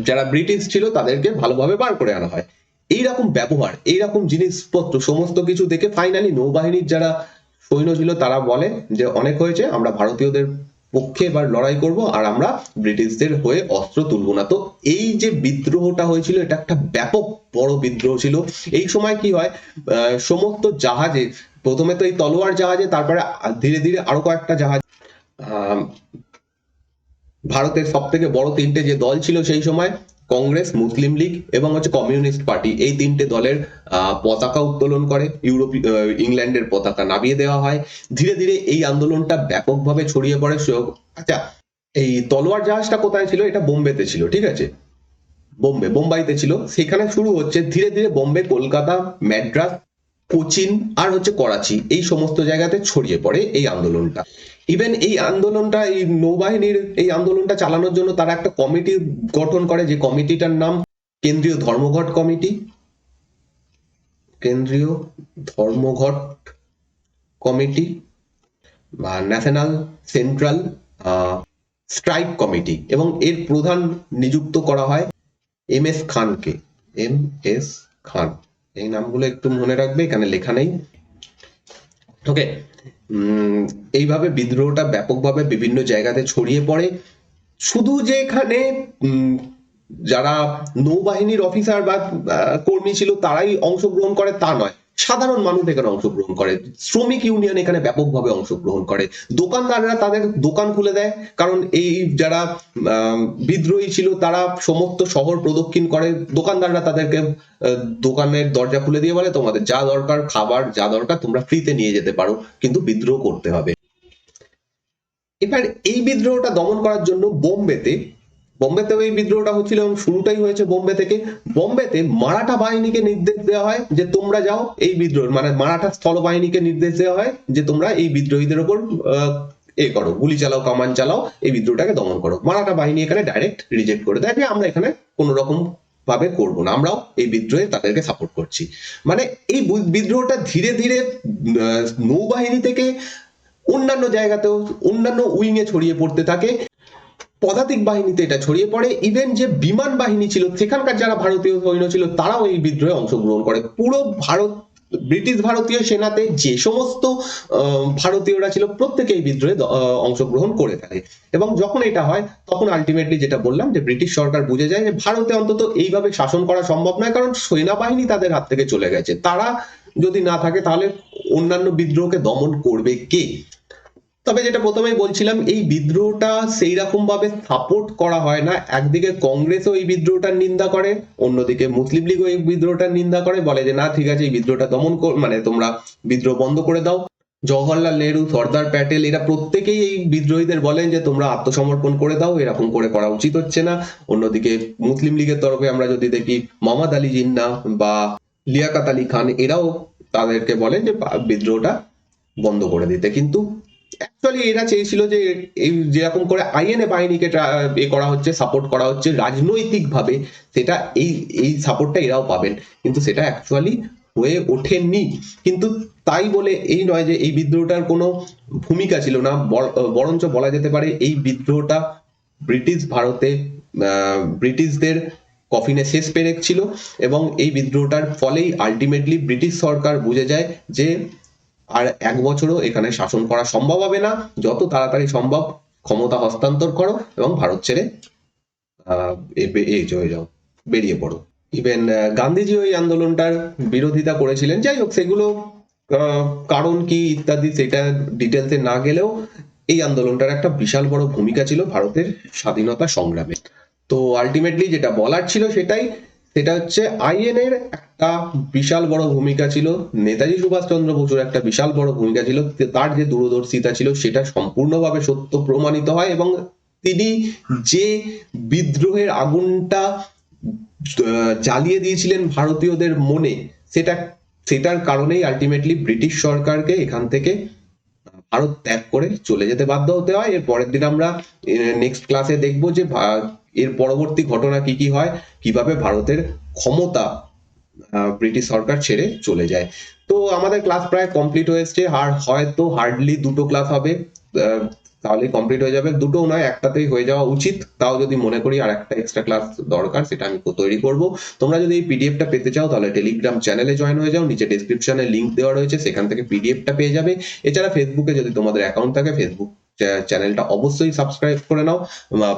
যারা ব্রিটিশ ছিল তাদেরকে ভালোভাবে বার করে আনা হয়। এইরকম ব্যবহার, এইরকম জিনিসপত্র সমস্ত কিছু দেখে ফাইনালি নৌবাহিনীর যারা সৈন্য ছিল তারা বলে যে অনেক হয়েছে, আমরা ভারতীয়দের পক্ষে এবার লড়াই করব আর আমরা ব্রিটিশদের হয়ে অস্ত্র তুলব না। তো এই যে বিদ্রোহটা হয়েছিল এটা একটা ব্যাপক বড় বিদ্রোহ ছিল। এই সময় কি হয়, সমস্ত জাহাজে, প্রথমে তো এই তলোয়ার জাহাজে, তারপরে ধীরে ধীরে আরো কয়েকটা জাহাজ, আহ ভারতের সব থেকে বড় তিনটে যে দল ছিল সেই সময়, কংগ্রেস, মুসলিম লীগ এবং হচ্ছে কমিউনিস্ট পার্টি, এই তিনটে দলের পতাকা উত্তোলন করে, ইংল্যান্ডের পতাকা নামিয়ে দেওয়া হয়। ধীরে ধীরে এই আন্দোলনটা ব্যাপকভাবে ছড়িয়ে পড়ে। আচ্ছা, এই তলোয়ার জাহাজটা কোথায় ছিল? এটা বোম্বেতে ছিল, ঠিক আছে, বোম্বাইতে ছিল। সেখানে শুরু হচ্ছে, ধীরে ধীরে বোম্বে, কলকাতা, ম্যাড্রাস, কোচিন আর হচ্ছে করাচি, এই সমস্ত জায়গাতে ছড়িয়ে পড়ে এই আন্দোলনটা। ইভেন এই আন্দোলনটা, এই নৌবাহিনীর এই আন্দোলনটা চালানোর জন্য তারা একটা কমিটি গঠন করে, যে কমিটিটার নাম কেন্দ্রীয় ধর্মঘট কমিটি, কেন্দ্রীয় ধর্মঘট কমিটি বা ন্যাশনাল সেন্ট্রাল স্ট্রাইক কমিটি, এবং এর প্রধান নিযুক্ত করা হয় এম এস খানকে। এম এস খান, এই নামগুলো একটু মনে রাখবে, এখানে লেখা নেই। ওকে, এইভাবে বিদ্রোহটা ব্যাপকভাবে বিভিন্ন জায়গাতে ছড়িয়ে পড়ে। শুধু যে এখানে যারা নৌবাহিনীর অফিসার বা কর্মী ছিল তারাই অংশগ্রহণ করে তা নয়, সাধারণ মানুষ এখানে অংশগ্রহণ করে, শ্রমিক ইউনিয়ন এখানে ব্যাপকভাবে অংশগ্রহণ করে, দোকানদাররা তাদের দোকান খুলে দেয়, কারণ এই যারা বিদ্রোহী ছিল তারা সমস্ত শহর প্রদক্ষিণ করে, দোকানদাররা তাদেরকে দোকানের দরজা খুলে দিয়ে বলে তোমাদের যা দরকার খাবার, যা দরকার তোমরা ফ্রিতে নিয়ে যেতে পারো, কিন্তু বিদ্রোহ করতে হবে। এবার এই বিদ্রোহটা দমন করার জন্য বোম্বেতেও এই বিদ্রোহটা হচ্ছিল এবং শুরুটাই হয়েছে বোম্বে থেকে। বোম্বেতে মারাঠা বাহিনীকে নির্দেশ দেওয়া হয় যে তোমরা যাও এই বিদ্রোহ, মানে মারাঠা স্থল বাহিনীকে নির্দেশ দেওয়া হয় যে তোমরা এই বিদ্রোহীদের উপর এ করো, গুলি চালাও, কামান চালাও, এই বিদ্রোহটাকে দমন করো। মারাঠা বাহিনী এখানে ডাইরেক্ট রিজেক্ট করে দেয় যে আমরা এখানে কোন রকম ভাবে করবো না, আমরাও এই বিদ্রোহে তাদেরকে সাপোর্ট করছি। মানে এই বিদ্রোহটা ধীরে ধীরে নৌবাহিনী থেকে অন্যান্য জায়গাতেও, অন্যান্য উইং এ ছড়িয়ে পড়তে থাকে, পদাতিক বাহিনীতে এটা ছড়িয়ে পড়ে। ইভেন যে বিমান বাহিনী ছিল সেখানকার যারা ভারতীয় সৈন্য ছিল তারাও এই বিদ্রোহে অংশগ্রহণ করে। পুরো ভারত, ব্রিটিশ ভারতীয় সেনাতে যে সমস্ত ভারতীয়রা ছিল প্রত্যেকে এই বিদ্রোহে অংশগ্রহণ করে থাকে। এবং যখন এটা হয় তখন আলটিমেটলি যেটা বললাম যে ব্রিটিশ সরকার বুঝে যায় যে ভারতে অন্তত এইভাবে শাসন করা সম্ভব নয়, কারণ সেনাবাহিনী তাদের হাত থেকে চলে গেছে, তারা যদি না থাকে তাহলে অন্যান্য বিদ্রোহকে দমন করবে কে? তবে যেটা প্রথমেই বলছিলাম, এই বিদ্রোহটা সেই রকম ভাবে সাপোর্ট করা হয় না। একদিকে কংগ্রেসও এই বিদ্রোহটার নিন্দা করে, অন্যদিকে মুসলিম লীগও এই বিদ্রোহটার নিন্দা করে, বলে যে না ঠিক আছে এই বিদ্রোহটা দমন মানে তোমরা বিদ্রোহ বন্ধ করে দাও। জওহরলাল নেহরু, সর্দার প্যাটেল এরা প্রত্যেকেই এই বিদ্রোহীদের বলেন যে তোমরা আত্মসমর্পণ করে দাও, এরকম করে করা উচিত হচ্ছে না। অন্যদিকে মুসলিম লীগের তরফে আমরা যদি দেখি, মোহাম্মদ আলী জিন্নাহ বা লিয়াকত আলী খান এরাও তাদেরকে বলেন যে বিদ্রোহটা বন্ধ করে দিতে। কিন্তু অ্যাকচুয়ালি এরা চেয়েছিল যে এই যেরকম করে আইএনএ বাহিনীকে এ করা হচ্ছে, সাপোর্ট করা হচ্ছে রাজনৈতিক ভাবে, সেটা এই এই সাপোর্টটা এরাও পাবেন, কিন্তু সেটা অ্যাকচুয়ালি হয়ে ওঠেনি। কিন্তু তাই বলে এই নয় যে এই বিদ্রোহটার কোনো ভূমিকা ছিল না, বরঞ্চ বলা যেতে পারে এই বিদ্রোহটা ব্রিটিশ ভারতে ব্রিটিশদের কফিনে শেষ পেরেক ছিল। এবং এই বিদ্রোহটার ফলেই আলটিমেটলি ব্রিটিশ সরকার বুঝে যায় যে আর এক বছরও এখানে শাসন করা সম্ভব হবে না, যত তাড়াতাড়ি সম্ভব ক্ষমতা হস্তান্তর করো এবং ভারত ছেড়ে হয়ে যাও, বেরিয়ে পড়ো। ইভেন গান্ধীজি ওই আন্দোলনটার বিরোধিতা করেছিলেন। যাই হোক, সেগুলো কারণ কি ইত্যাদি সেটা ডিটেলসে না গেলেও এই আন্দোলনটার একটা বিশাল বড় ভূমিকা ছিল ভারতের স্বাধীনতা সংগ্রামে। তো আলটিমেটলি যেটা বলার ছিল সেটাই, সেটা হচ্ছে আইএনএর একটা বিশাল বড় ভূমিকা ছিল, নেতাজি সুভাষচন্দ্র বসুর একটা বিশাল বড় ভূমিকা ছিল, তার যে দূরদর্শিতা ছিল সেটা সম্পূর্ণভাবে সত্য প্রমাণিত হয়। এবং তিনি যে বিদ্রোহের আগুনটা জ্বালিয়ে দিয়েছিলেন ভারতীয়দের মনে, সেটার কারণেই আলটিমেটলি ব্রিটিশ সরকারকে এখান থেকে ভারত ত্যাগ করে চলে যেতে বাধ্য হতে হয়। এর পরের দিন আমরা নেক্সট ক্লাসে দেখবো যে এর পরবর্তী ঘটনা কি কি হয়, কিভাবে ভারতের ক্ষমতা ব্রিটিশ সরকার ছেড়ে চলে যায়। তো আমাদের ক্লাস প্রায় কমপ্লিট হয়ে এসছে, আর হয়তো হার্ডলি 2টো ক্লাস হবে, তাহলেই কমপ্লিট হয়ে যাবে। দুটোও নয়, একটাতেই হয়ে যাওয়া উচিত। তাও যদি মনে করি আর একটা এক্সট্রা ক্লাস দরকার, সেটা আমি তৈরি করব। তোমরা যদি এই পিডিএফটা পেতে চাও তাহলে টেলিগ্রাম চ্যানেলে জয়েন হয়ে যাও, নিচে ডেসক্রিপশনে লিংক দেওয়া রয়েছে, সেখান থেকে পিডিএফটা পেয়ে যাবে। এছাড়া ফেসবুকে যদি তোমাদের অ্যাকাউন্ট থাকে, ফেসবুক চ্যানেলটা অবশ্যই সাবস্ক্রাইব করে নাও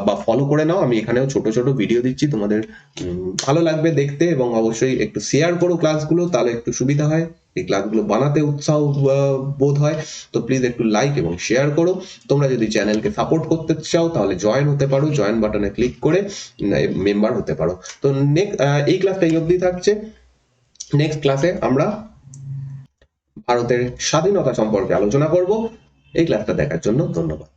বা ফলো করে নাও। আমি এখানেও ছোট ছোট ভিডিও দিচ্ছি, তোমাদের ভালো লাগবে দেখতে, এবং অবশ্যই একটু শেয়ার করো ক্লাসগুলো, তাহলে একটু সুবিধা হয়, এই ক্লাসগুলো বানাতে উৎসাহ বোধ হয়। তো প্লিজ একটু লাইক এবং শেয়ার করো। তোমরা যদি চ্যানেলকে সাপোর্ট করতে চাও তাহলে জয়েন হতে পারো, জয়েন বাটনে ক্লিক করে মেম্বার হতে পারো। তো এই ক্লাসটা এই অবধি থাকছে। নেক্সট ক্লাসে আমরা ভারতের স্বাধীনতা সম্পর্কে আলোচনা করব। এই ক্লাসটা দেখার জন্য ধন্যবাদ।